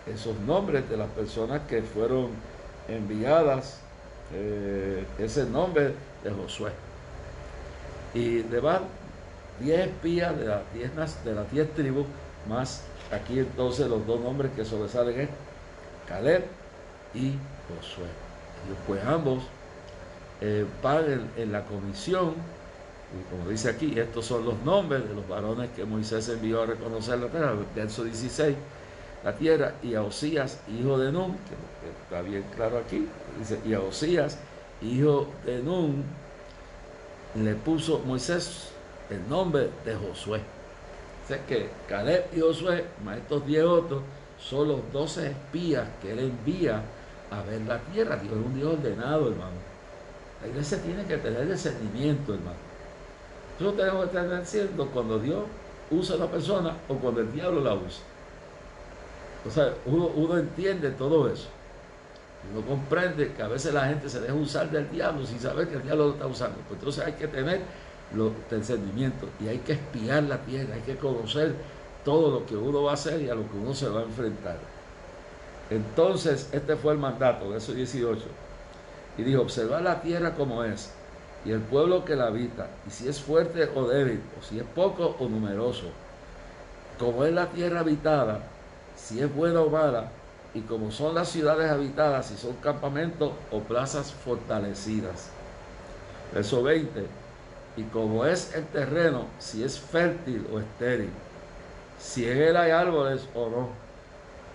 esos nombres de las personas que fueron enviadas es el nombre de Josué. Y demás, 10 espías de las 10 tribus, más aquí entonces los dos nombres que sobresalen es Caleb y Josué. Y pues ambos van en la comisión, y como dice aquí, estos son los nombres de los varones que Moisés envió a reconocer la tierra, verso 16, la tierra, y a Osías, hijo de Nun, que está bien claro aquí, dice, y a Osías, hijo de Nun, le puso Moisés el nombre de Josué. O sea que Caleb y Josué, más estos 10 otros, son los 12 espías que él envía a ver la tierra. Dios es un Dios ordenado, hermano. La iglesia tiene que tener discernimiento, hermano. Nosotros tenemos que estar diciendo cuando Dios usa a la persona o cuando el diablo la usa. O sea, uno entiende todo eso. Uno comprende que a veces la gente se deja usar del diablo sin saber que el diablo lo está usando. Pues entonces hay que tener los discernimientos y hay que espiar la tierra, hay que conocer todo lo que uno va a hacer y a lo que uno se va a enfrentar. Entonces, este fue el mandato, verso 18. Y dijo: observad la tierra como es, y el pueblo que la habita, y si es fuerte o débil, o si es poco o numeroso, como es la tierra habitada, si es buena o mala, y como son las ciudades habitadas, si son campamentos o plazas fortalecidas. Verso 20. Y como es el terreno, si es fértil o estéril, si en él hay árboles o no,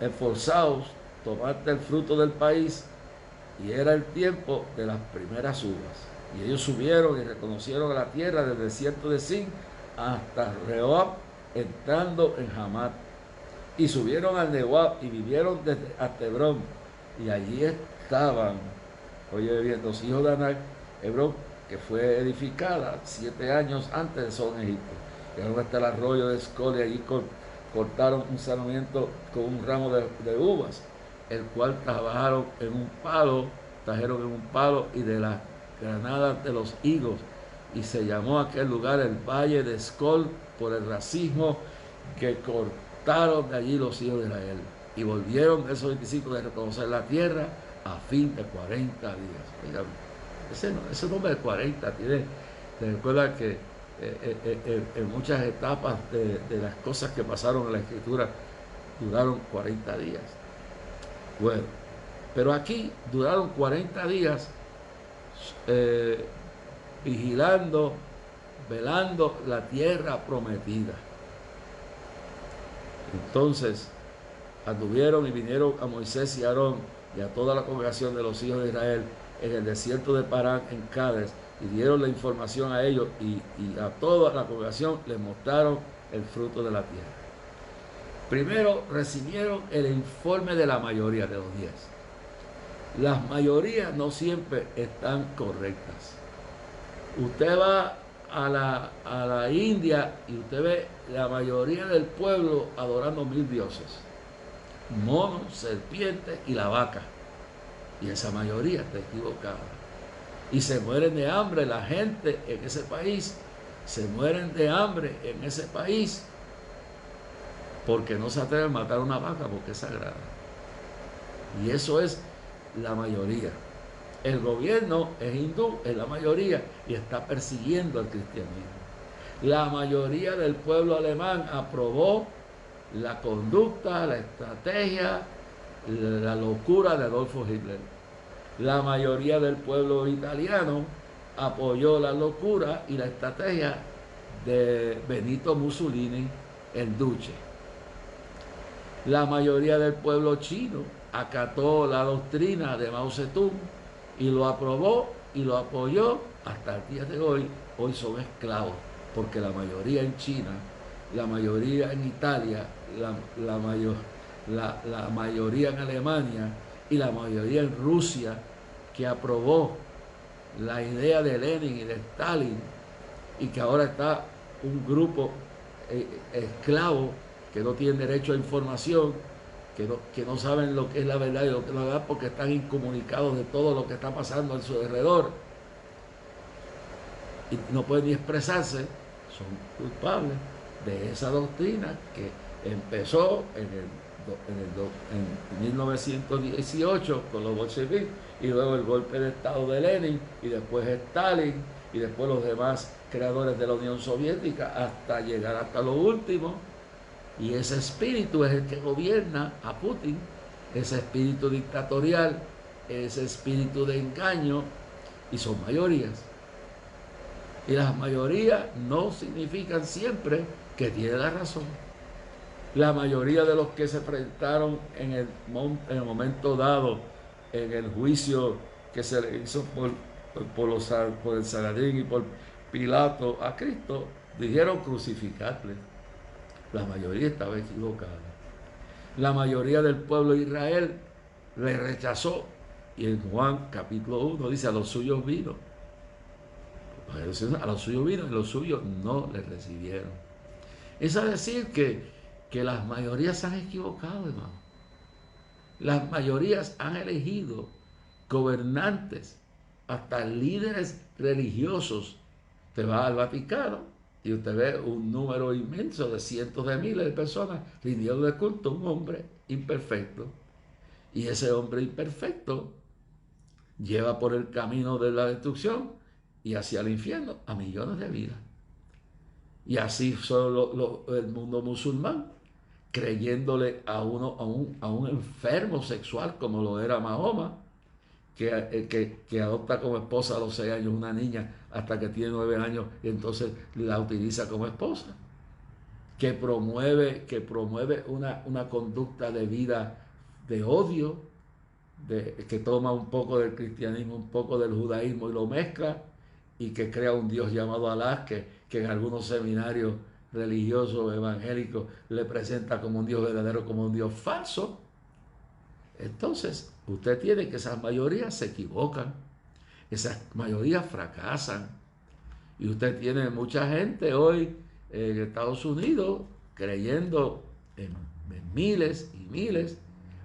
esforzaos, tomad el fruto del país. Y era el tiempo de las primeras uvas. Y ellos subieron y reconocieron la tierra del desierto de Sin hasta Rehob, entrando en Hamat. Y subieron al Nehuab y vivieron desde Hebrón. Y allí estaban, oye bien, los hijos de Anak, Hebrón, que fue edificada 7 años antes de Sol en Egipto. Llegaron hasta el arroyo de Escol y allí cortaron un sarmiento con un ramo de uvas, el cual trajeron en un palo y de las granadas de los higos, y se llamó aquel lugar el Valle de Escol por el racismo que cortaron de allí los hijos de Israel. Y volvieron esos 25 de reconocer la tierra a fin de 40 días. Oigan, ese nombre de 40 tiene, te recuerda que en muchas etapas de las cosas que pasaron en la Escritura duraron 40 días. Bueno, pero aquí duraron 40 días vigilando, velando la tierra prometida. Entonces anduvieron y vinieron a Moisés y a Aarón y a toda la congregación de los hijos de Israel en el desierto de Parán, en Cades, y dieron la información a ellos, y a toda la congregación les mostraron el fruto de la tierra. Primero recibieron el informe de la mayoría de los 10. Las mayorías no siempre están correctas. Usted va a la India y usted ve la mayoría del pueblo adorando 1000 dioses. Monos, serpientes y la vaca. Y esa mayoría está equivocada. Y se mueren de hambre la gente en ese país. Se mueren de hambre en ese país porque no se atreven a matar una vaca porque es sagrada. Y eso es la mayoría. El gobierno es hindú, es la mayoría, y está persiguiendo al cristianismo. La mayoría del pueblo alemán aprobó la conducta, la estrategia, la locura de Adolfo Hitler. La mayoría del pueblo italiano apoyó la locura y la estrategia de Benito Mussolini, el Duce. La mayoría del pueblo chino acató la doctrina de Mao Zedong y lo aprobó y lo apoyó hasta el día de hoy. Hoy son esclavos, porque la mayoría en China, la mayoría en Italia, la mayoría en Alemania y la mayoría en Rusia, que aprobó la idea de Lenin y de Stalin, y que ahora está un grupo esclavo que no tienen derecho a información, que no saben lo que es la verdad y lo que es la verdad, porque están incomunicados de todo lo que está pasando a su alrededor y no pueden ni expresarse, son culpables de esa doctrina que empezó en 1918 con los bolcheviques, y luego el golpe de estado de Lenin, y después Stalin, y después los demás creadores de la Unión Soviética, hasta llegar hasta lo último. Y ese espíritu es el que gobierna a Putin, ese espíritu dictatorial, ese espíritu de engaño, y son mayorías. Y las mayorías no significan siempre que tiene la razón. La mayoría de los que se enfrentaron en el momento dado, en el juicio que se le hizo por el Sanedrín y por Pilato a Cristo, dijeron crucificarle. La mayoría estaba equivocada. La mayoría del pueblo de Israel le rechazó. Y en Juan capítulo 1 dice: a los suyos vino. A los suyos vino y los suyos no le recibieron. Es decir que las mayorías se han equivocado, hermano. Las mayorías han elegido gobernantes, hasta líderes religiosos. Te va al Vaticano y usted ve un número inmenso de cientos de miles de personas rindiendo de culto a un hombre imperfecto. Y ese hombre imperfecto lleva por el camino de la destrucción y hacia el infierno a millones de vidas. Y así son el mundo musulmán, creyéndole a un enfermo sexual como lo era Mahoma, que adopta como esposa a los 6 años una niña hasta que tiene 9 años y entonces la utiliza como esposa, que promueve una conducta de vida de odio, que toma un poco del cristianismo, un poco del judaísmo y lo mezcla, y que crea un Dios llamado Alá, que en algunos seminarios religiosos evangélicos le presenta como un Dios verdadero, como un Dios falso. Entonces usted tiene que esas mayorías se equivocan, esas mayorías fracasan, y usted tiene mucha gente hoy en Estados Unidos creyendo en miles y miles,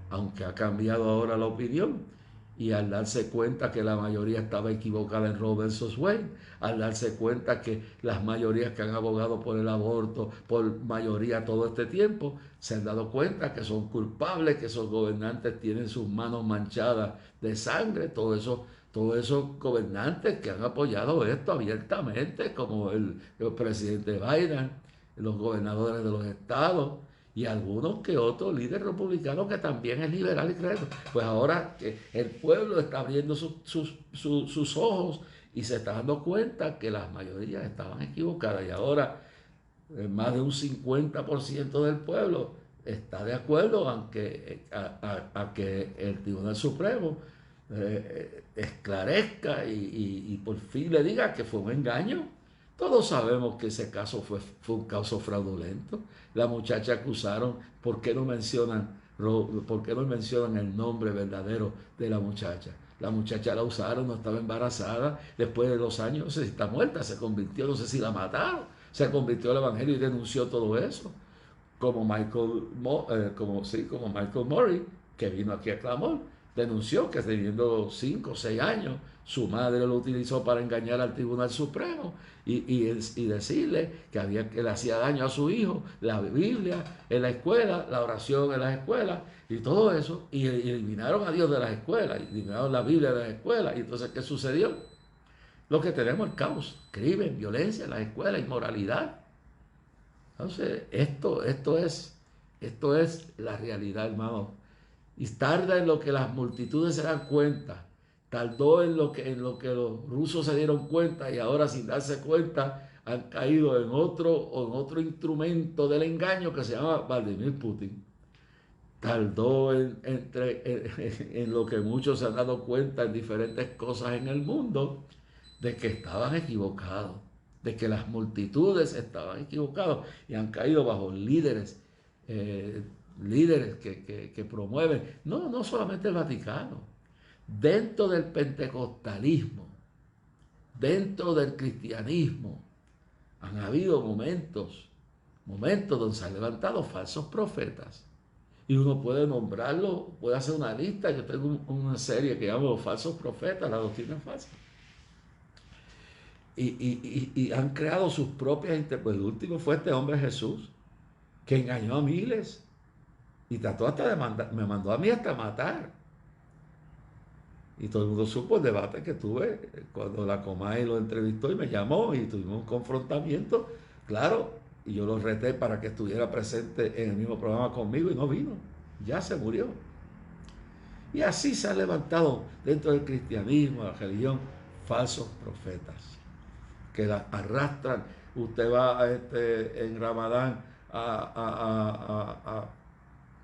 aunque ha cambiado ahora la opinión, y al darse cuenta que la mayoría estaba equivocada en Roe versus Wade, al darse cuenta que las mayorías que han abogado por el aborto, por mayoría todo este tiempo, se han dado cuenta que son culpables, que esos gobernantes tienen sus manos manchadas de sangre, todos esos gobernantes que han apoyado esto abiertamente, como el presidente Biden, los gobernadores de los estados, y algunos que otros líderes republicanos que también es liberal y creen. Pues ahora que el pueblo está abriendo sus ojos y se está dando cuenta que las mayorías estaban equivocadas, y ahora más de un 50% del pueblo está de acuerdo a que el Tribunal Supremo esclarezca y por fin le diga que fue un engaño, Todos sabemos que ese caso fue un caso fraudulento. La muchacha acusaron, ¿por qué no mencionan el nombre verdadero de la muchacha? La muchacha la usaron, no estaba embarazada, después de 2 años, no sé si está muerta, se convirtió, no sé si la mataron, se convirtió al evangelio y denunció todo eso. Como como Michael Murray, que vino aquí a Clamor, denunció que teniendo 5 o 6 años, su madre lo utilizó para engañar al Tribunal Supremo y decirle que le hacía daño a su hijo, la Biblia en la escuela, la oración en las escuelas y todo eso, y eliminaron a Dios de las escuelas, eliminaron la Biblia de las escuelas. Y entonces, ¿qué sucedió? Lo que tenemos es caos, crimen, violencia en las escuelas, inmoralidad. Entonces, esto es la realidad, hermano. Y tarda en lo que las multitudes se dan cuenta. Tardó en lo que los rusos se dieron cuenta, y ahora, sin darse cuenta, han caído en otro instrumento del engaño que se llama Vladimir Putin. Tardó en lo que muchos se han dado cuenta en diferentes cosas en el mundo, de que estaban equivocados, de que las multitudes estaban equivocados y han caído bajo líderes que promueven, no solamente el Vaticano, dentro del pentecostalismo, dentro del cristianismo, han habido momentos donde se han levantado falsos profetas. Y uno puede nombrarlo, puede hacer una lista. Yo tengo una serie que llamo Los falsos profetas, la doctrina falsa. Y han creado sus propias interpretaciones. El último fue este hombre Jesús, que engañó a miles y trató hasta me mandó a mí hasta matar. Y todo el mundo supo el debate que tuve cuando la Comay lo entrevistó y me llamó y tuvimos un confrontamiento, claro, y yo lo reté para que estuviera presente en el mismo programa conmigo y no vino, ya se murió. Y así se han levantado dentro del cristianismo, la religión, falsos profetas que la arrastran. Usted va en Ramadán allá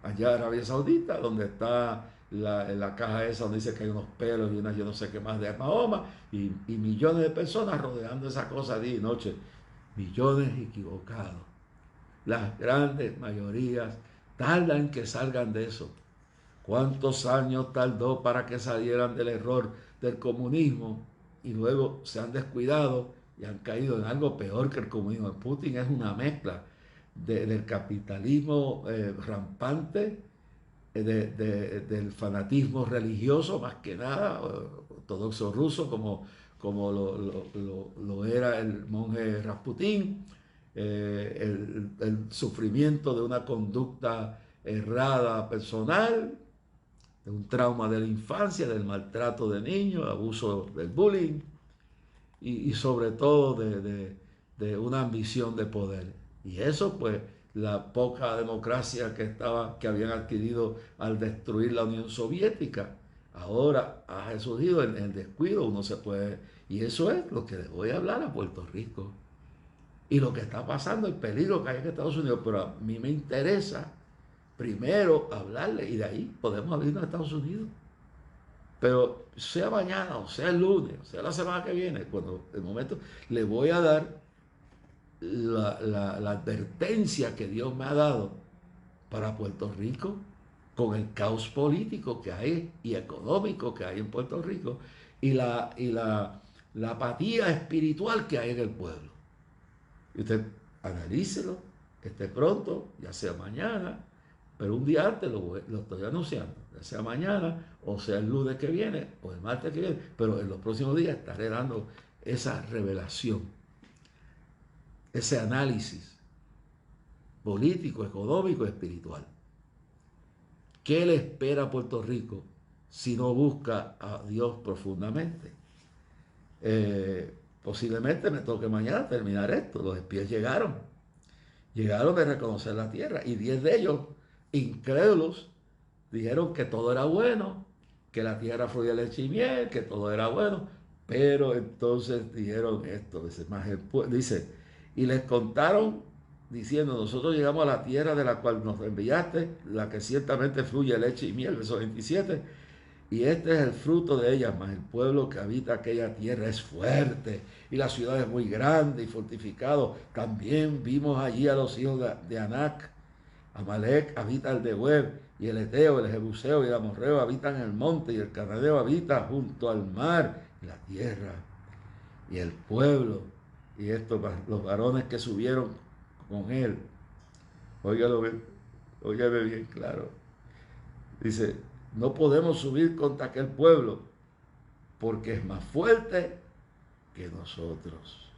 a Arabia Saudita, donde está la caja esa donde dice que hay unos pelos y unas yo no sé qué más de Mahoma, y millones de personas rodeando esa cosa día y noche. Millones equivocados. Las grandes mayorías tardan en que salgan de eso. ¿Cuántos años tardó para que salieran del error del comunismo? Y luego se han descuidado y han caído en algo peor que el comunismo. Putin es una mezcla del capitalismo rampante, del fanatismo religioso, más que nada, ortodoxo ruso, como lo era el monje Rasputín, el sufrimiento de una conducta errada personal, de un trauma de la infancia, del maltrato de niños, abuso del bullying y sobre todo de una ambición de poder. Y eso, pues, la poca democracia que habían adquirido al destruir la Unión Soviética, ahora ha surgido en el descuido, uno se puede, y eso es lo que le voy a hablar a Puerto Rico. Y lo que está pasando, el peligro que hay en Estados Unidos, pero a mí me interesa primero hablarle y de ahí podemos abrirnos a Estados Unidos. Pero sea mañana, o sea el lunes, o sea la semana que viene, cuando el momento, le voy a dar la advertencia que Dios me ha dado para Puerto Rico, con el caos político que hay y económico que hay en Puerto Rico, y la apatía espiritual que hay en el pueblo. Y usted analícelo, que esté pronto, ya sea mañana, pero un día antes lo estoy anunciando, ya sea mañana, o sea el lunes que viene, o el martes que viene, pero en los próximos días estaré dando esa revelación, ese análisis político, económico, espiritual. ¿Qué le espera a Puerto Rico si no busca a Dios profundamente? Posiblemente me toque mañana terminar esto. Los espías llegaron de reconocer la tierra, y 10 de ellos, incrédulos, dijeron que todo era bueno, que la tierra fluía leche y miel, que todo era bueno, pero entonces dijeron esto, dice, y les contaron diciendo: nosotros llegamos a la tierra de la cual nos enviaste, la que ciertamente fluye leche y miel, verso 27, y este es el fruto de ellas, mas el pueblo que habita aquella tierra es fuerte, y la ciudad es muy grande y fortificado. También vimos allí a los hijos de Anac. Amalek habita el de Web, y el Eteo, el Jebuseo y el Amorreo habitan en el monte, y el Cananeo habita junto al mar y la tierra. Y el pueblo, y estos, los varones que subieron con él, óigame bien claro, dice, no podemos subir contra aquel pueblo, porque es más fuerte que nosotros.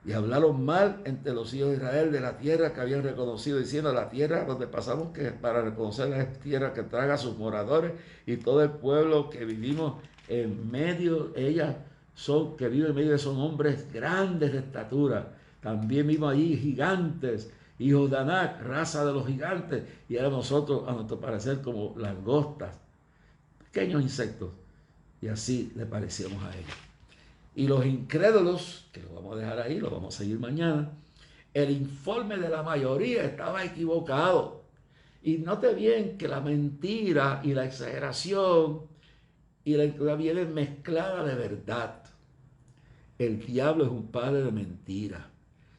Y hablaron mal entre los hijos de Israel de la tierra que habían reconocido, diciendo, la tierra donde pasamos que para reconocerla es tierra que traga a sus moradores, y todo el pueblo que vivimos en medio, ellas son, que viven en medio, son hombres grandes de estatura. También vimos allí gigantes, hijos de Anac, raza de los gigantes, y eran nosotros, a nuestro parecer, como langostas, pequeños insectos, y así le parecíamos a ellos. Y los incrédulos, que lo vamos a dejar ahí, lo vamos a seguir mañana, el informe de la mayoría estaba equivocado. Y note bien que la mentira y la exageración y la incredulidad vienen mezcladas de verdad. El diablo es un padre de mentira.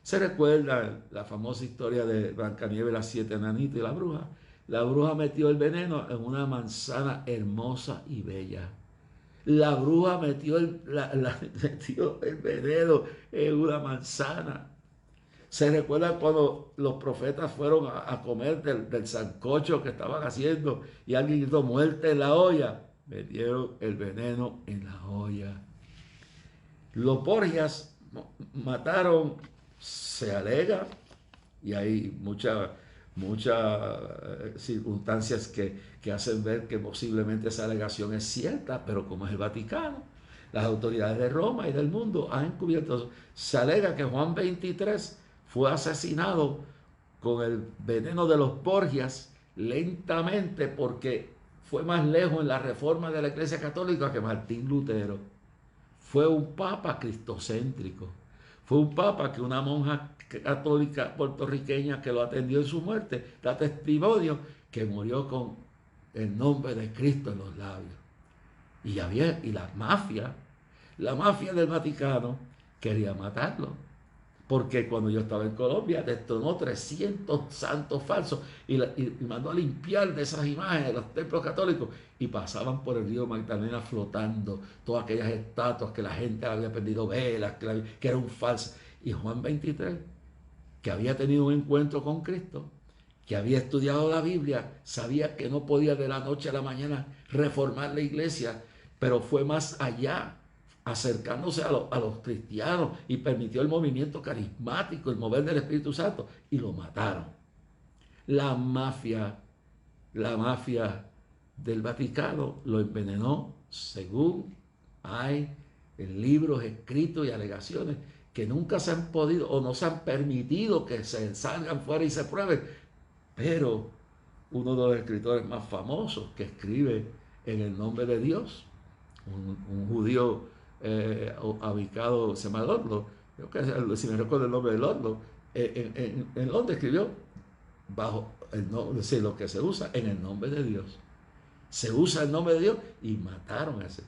¿Se recuerda la famosa historia de Blancanieves, las 7 enanitos y la bruja? La bruja metió el veneno en una manzana hermosa y bella. La bruja metió metió el veneno en una manzana. ¿Se recuerdan cuando los profetas fueron a comer del sancocho que estaban haciendo y alguien gritó muerte en la olla? Metieron el veneno en la olla. Los Borgias mataron, se alega, y hay muchas circunstancias que hacen ver que posiblemente esa alegación es cierta, pero como es el Vaticano, las autoridades de Roma y del mundo han encubierto. Se alega que Juan 23 fue asesinado con el veneno de los Borgias lentamente porque fue más lejos en la reforma de la Iglesia Católica que Martín Lutero. Fue un papa cristocéntrico. Fue un papa que una monja católica puertorriqueña que lo atendió en su muerte da testimonio que murió con el nombre de Cristo en los labios. Y la mafia del Vaticano quería matarlo. Porque cuando yo estaba en Colombia destronó 300 santos falsos y mandó a limpiar de esas imágenes de los templos católicos, y pasaban por el río Magdalena flotando todas aquellas estatuas que la gente había perdido velas, que era un falso. Y Juan 23, que había tenido un encuentro con Cristo, que había estudiado la Biblia, sabía que no podía de la noche a la mañana reformar la iglesia, pero fue más allá, acercándose a los cristianos, y permitió el movimiento carismático, el mover del Espíritu Santo, y lo mataron. La mafia del Vaticano lo envenenó, según hay en libros escritos y alegaciones que nunca se han podido o no se han permitido que se salgan fuera y se prueben. Pero uno de los escritores más famosos que escribe en el nombre de Dios, un judío abicado, se llama Ludlow, si me recuerdo el nombre de Ludlow, en Londres escribió bajo lo que se usa en el nombre de Dios. Se usa el nombre de Dios, y mataron a ese.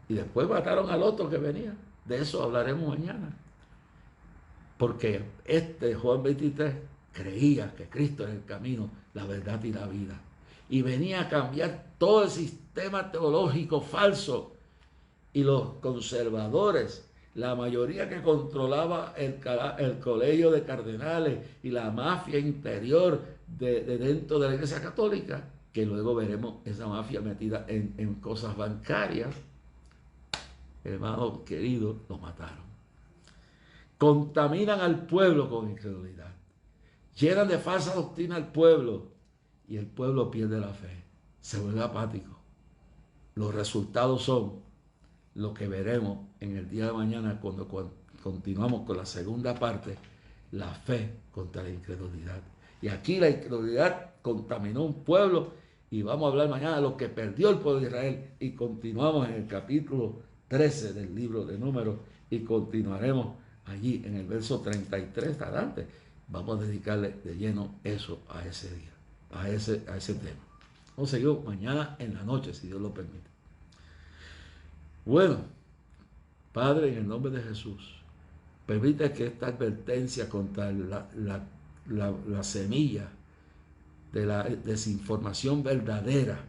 Y después mataron al otro que venía. De eso hablaremos mañana. Porque Juan 23 creía que Cristo era el camino, la verdad y la vida. Y venía a cambiar todo el sistema teológico falso. Y los conservadores, la mayoría que controlaba el colegio de cardenales y la mafia interior de dentro de la Iglesia Católica, que luego veremos esa mafia metida en cosas bancarias, hermanos queridos, lo mataron. Contaminan al pueblo con incredulidad, llenan de falsa doctrina al pueblo, y el pueblo pierde la fe, se vuelve apático. Los resultados son lo que veremos en el día de mañana cuando continuamos con la segunda parte, la fe contra la incredulidad. Y aquí la incredulidad contaminó un pueblo, y vamos a hablar mañana de lo que perdió el pueblo de Israel, y continuamos en el capítulo 13 del libro de Números, y continuaremos allí en el verso 33 adelante. Vamos a dedicarle de lleno eso a ese día, a ese tema. Vamos a seguir mañana en la noche, si Dios lo permite. Bueno, Padre, en el nombre de Jesús, permite que esta advertencia contra la semilla de la desinformación verdadera,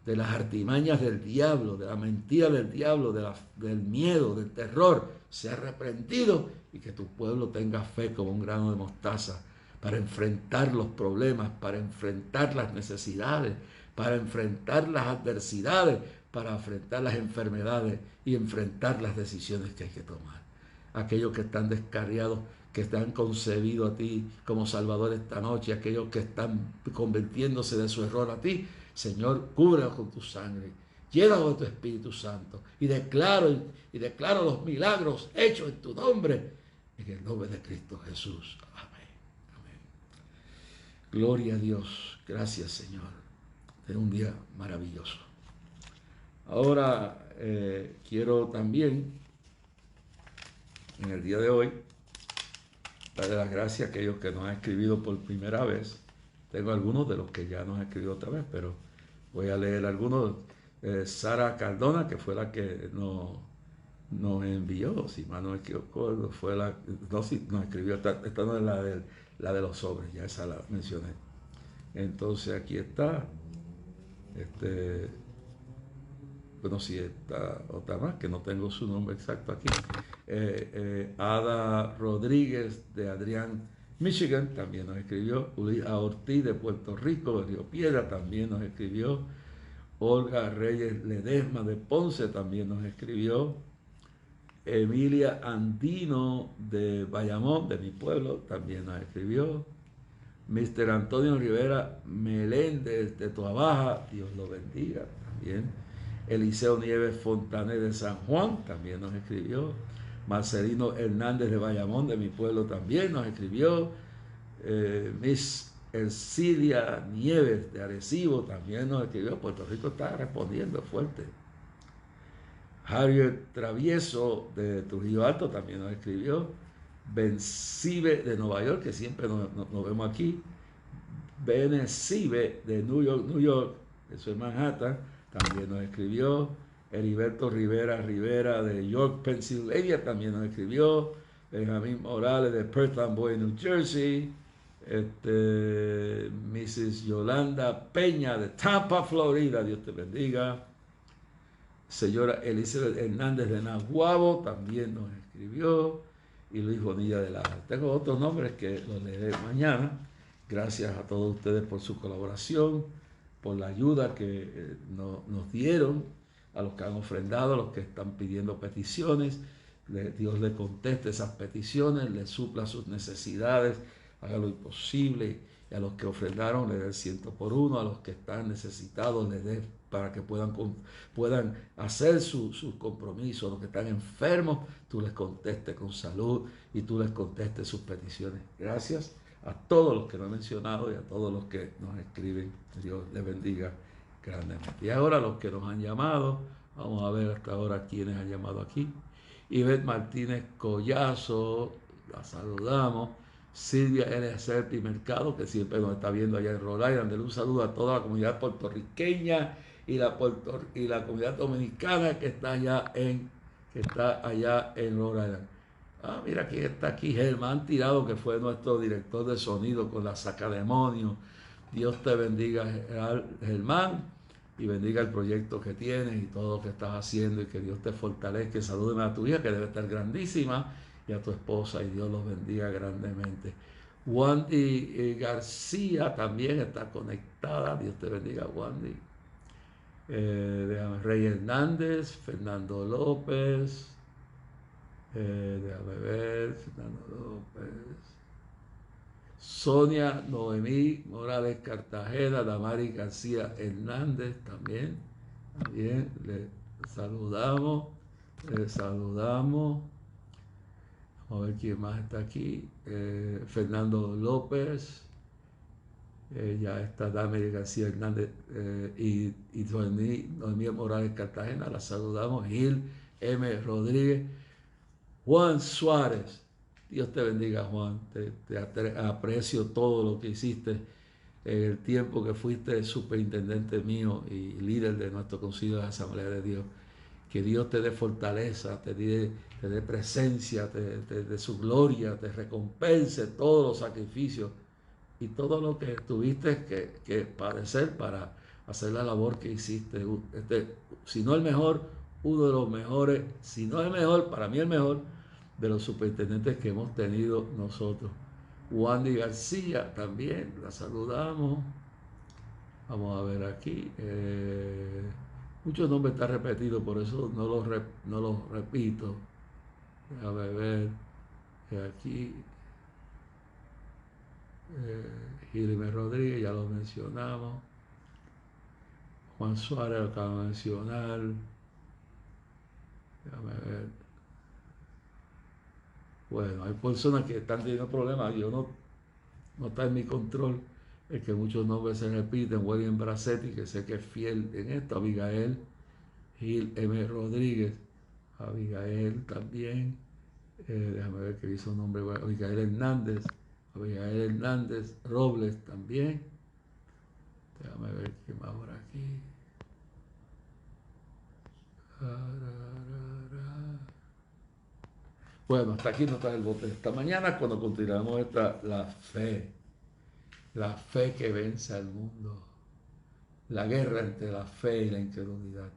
de las artimañas del diablo, de la mentira del diablo, del miedo, del terror, sea reprendido y que tu pueblo tenga fe como un grano de mostaza para enfrentar los problemas, para enfrentar las necesidades, para enfrentar las adversidades, para enfrentar las enfermedades y enfrentar las decisiones que hay que tomar. Aquellos que están descarriados, que te han concebido a ti como Salvador esta noche, aquellos que están convirtiéndose de su error a ti, Señor, cúbrelos con tu sangre, llénalos de tu Espíritu Santo y declaro los milagros hechos en tu nombre, en el nombre de Cristo Jesús. Amén. Amén. Gloria a Dios. Gracias, Señor. Ten un día maravilloso. Ahora quiero también, en el día de hoy, darle las gracias a aquellos que nos han escrito por primera vez. Tengo algunos de los que ya nos han escrito otra vez, pero voy a leer algunos. Sara Cardona, que fue la que nos envió, si mal no me equivoco, fue la, no, si nos escribió, esta no es la de los sobres, ya esa la mencioné. Entonces aquí está, bueno, si está otra más, que no tengo su nombre exacto aquí, Ada Rodríguez de Adrián, Michigan, también nos escribió. Ulija Ortiz de Puerto Rico, de Río Piedra, también nos escribió. Olga Reyes Ledesma de Ponce también nos escribió. Emilia Andino de Bayamón, de mi pueblo, también nos escribió. Mr. Antonio Rivera Meléndez de Toabaja, Dios lo bendiga también. Eliseo Nieves Fontané de San Juan también nos escribió. Marcelino Hernández de Bayamón, de mi pueblo, también nos escribió. Miss Ercilia Nieves de Arecibo también nos escribió. Puerto Rico está respondiendo fuerte. Javier Travieso de Trujillo Alto también nos escribió. Bencibe de Nueva York, que siempre nos vemos aquí. Bencibe de New York, eso es Manhattan, también nos escribió. Heriberto Rivera de York, Pennsylvania, también nos escribió. Benjamín Morales de Perth Amboy, New Jersey. Mrs. Yolanda Peña de Tampa, Florida, Dios te bendiga. Señora Elizabeth Hernández de Nahuabo también nos escribió. Y Luis Bonilla de Lara. Tengo otros nombres que los leeré mañana. Gracias a todos ustedes por su colaboración, por la ayuda que nos dieron, a los que han ofrendado, a los que están pidiendo peticiones. Dios le conteste esas peticiones, le supla sus necesidades, haga lo imposible. Y a los que ofrendaron le dé el 100 por 1, a los que están necesitados le dé para que puedan hacer sus compromisos. A los que están enfermos, tú les contestes con salud y tú les contestes sus peticiones. Gracias a todos los que no he mencionado y a todos los que nos escriben. Dios les bendiga grandemente. Y ahora los que nos han llamado, vamos a ver hasta ahora quiénes han llamado aquí. Ivette Martínez Collazo, la saludamos. Silvia N. Mercado, que siempre nos está viendo allá en Rhode Island. Un saludo a toda la comunidad puertorriqueña y la comunidad dominicana que está allá en Rhode Island. Ah, mira quién está aquí, Germán Tirado, que fue nuestro director de sonido con la Sacademonios. Dios te bendiga, Germán, y bendiga el proyecto que tienes y todo lo que estás haciendo, y que Dios te fortalezca. Salúdeme a tu hija, que debe estar grandísima, y a tu esposa, y Dios los bendiga grandemente. Wandy García también está conectada. Dios te bendiga, Wandy. Rey Hernández, Fernando López, déjame ver, Fernando López, Sonia Noemí Morales Cartagena, Damari García Hernández también le saludamos. Vamos a ver quién más está aquí. Fernando López, ya está Damari García Hernández y Noemí Morales Cartagena, la saludamos. Gil M. Rodríguez, Juan Suárez, Dios te bendiga, Juan, te aprecio todo lo que hiciste en el tiempo que fuiste superintendente mío y líder de nuestro Concilio de la Asamblea de Dios. Que Dios te dé fortaleza, te dé presencia, te dé su gloria, te recompense todos los sacrificios y todo lo que tuviste que padecer para hacer la labor que hiciste. Si no el mejor, uno de los mejores, si no el mejor, para mí el mejor de los superintendentes que hemos tenido nosotros. Wandy García también, la saludamos. Vamos a ver aquí. Muchos nombres están repetidos, por eso no los repito. Déjame ver. Aquí. Gilmer Rodríguez, ya lo mencionamos. Juan Suárez lo acabo de mencionar. Déjame ver. Bueno, hay personas que están teniendo problemas. No está en mi control. Es que muchos nombres se repiten. William Bracetti, que sé que es fiel en esto. Abigail Gil M. Rodríguez. Abigail también. Déjame ver qué hizo un nombre. Abigail Hernández. Abigail Hernández Robles también. Déjame ver qué más por aquí. Bueno, hasta aquí no está el bote. Esta mañana cuando continuamos la fe que vence al mundo, la guerra entre la fe y la incredulidad.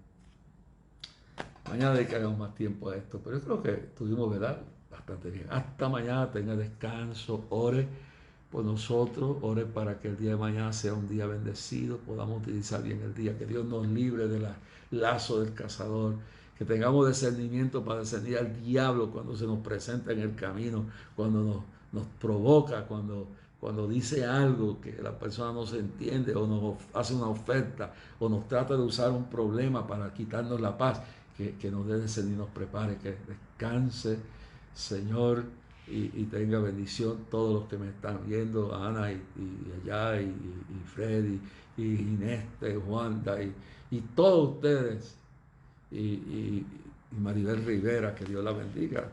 Mañana dedicaremos más tiempo a esto, pero yo creo que tuvimos, ¿verdad?, bastante bien. Hasta mañana, tenga descanso, ore por nosotros, ore para que el día de mañana sea un día bendecido, podamos utilizar bien el día, que Dios nos libre del lazo del cazador, que tengamos discernimiento para discernir al diablo cuando se nos presenta en el camino, cuando nos provoca, cuando dice algo que la persona no se entiende o nos hace una oferta o nos trata de usar un problema para quitarnos la paz, que nos dé discernir y nos prepare, que descanse, Señor, y tenga bendición todos los que me están viendo, Ana y allá, y Freddy, y Inés, y Juanda, y todos ustedes, y Maribel Rivera, que Dios la bendiga.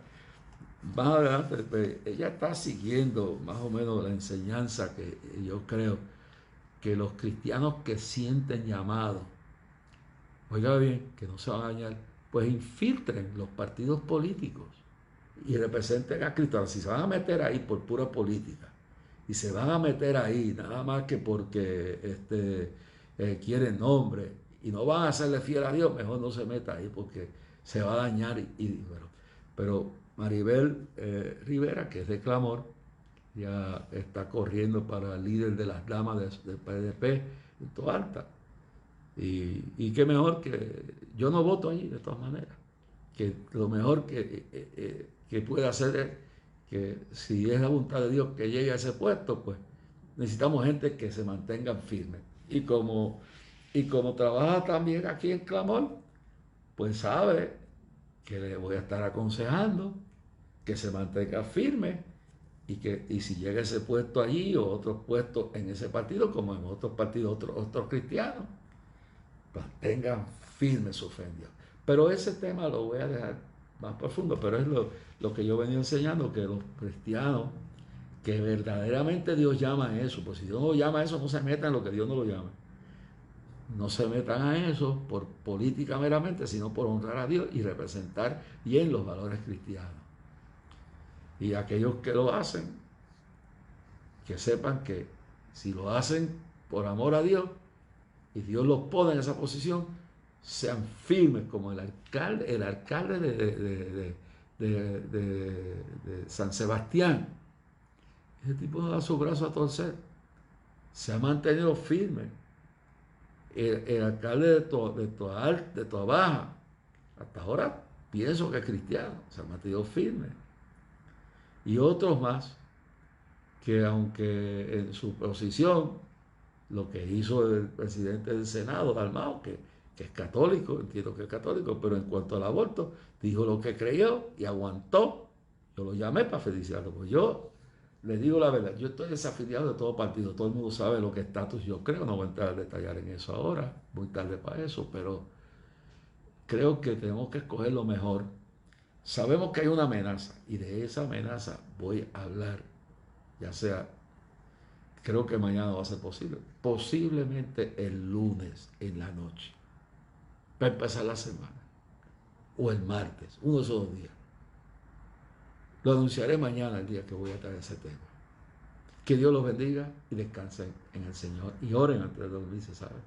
Más adelante, pues, ella está siguiendo más o menos la enseñanza que yo creo que los cristianos que sienten llamado, oiga bien, que no se van a dañar, pues infiltren los partidos políticos y representen a Cristo. Ahora, si se van a meter ahí por pura política y se van a meter ahí nada más que porque quieren nombre y no van a serle fiel a Dios, mejor no se meta ahí porque se va a dañar. Pero Maribel Rivera, que es de Clamor, ya está corriendo para el líder de las damas del PDP en Toa Alta. Y qué mejor que yo no voto allí de todas maneras, que lo mejor que puede hacer es que si es la voluntad de Dios que llegue a ese puesto, pues necesitamos gente que se mantengan firmes. Y como trabaja también aquí en Clamor, pues sabe que le voy a estar aconsejando que se mantenga firme y si llega ese puesto allí o otros puestos en ese partido, como en otros partidos, otros cristianos, mantengan firme su fe en Dios. Pero ese tema lo voy a dejar más profundo, pero es lo que yo venía enseñando, que los cristianos, que verdaderamente Dios llama a eso, pues si Dios no llama a eso, no se metan en lo que Dios no lo llama. No se metan a eso por política meramente, sino por honrar a Dios y representar bien los valores cristianos. Y aquellos que lo hacen, que sepan que si lo hacen por amor a Dios y Dios los pone en esa posición, sean firmes como el alcalde de San Sebastián. Ese tipo no da su brazo a torcer, se ha mantenido firme. El alcalde de Toa Baja, hasta ahora pienso que es cristiano, se ha mantenido firme. Y otros más que, aunque en su posición, lo que hizo el presidente del Senado, Dalmau, que es católico, entiendo que es católico, pero en cuanto al aborto, dijo lo que creyó y aguantó. Yo lo llamé para felicitarlo, pues yo les digo la verdad, yo estoy desafiliado de todo partido, todo el mundo sabe lo que es estatus yo creo, no voy a entrar a detallar en eso ahora, muy tarde para eso, pero creo que tenemos que escoger lo mejor. Sabemos que hay una amenaza y de esa amenaza voy a hablar, ya sea, creo que mañana va a ser posible, posiblemente el lunes en la noche, para empezar la semana. o el martes, uno de esos 2 días. Lo anunciaré mañana, el día que voy a traer ese tema. Que Dios los bendiga y descansen en el Señor. Y oren antes de dormirse, ¿sabes?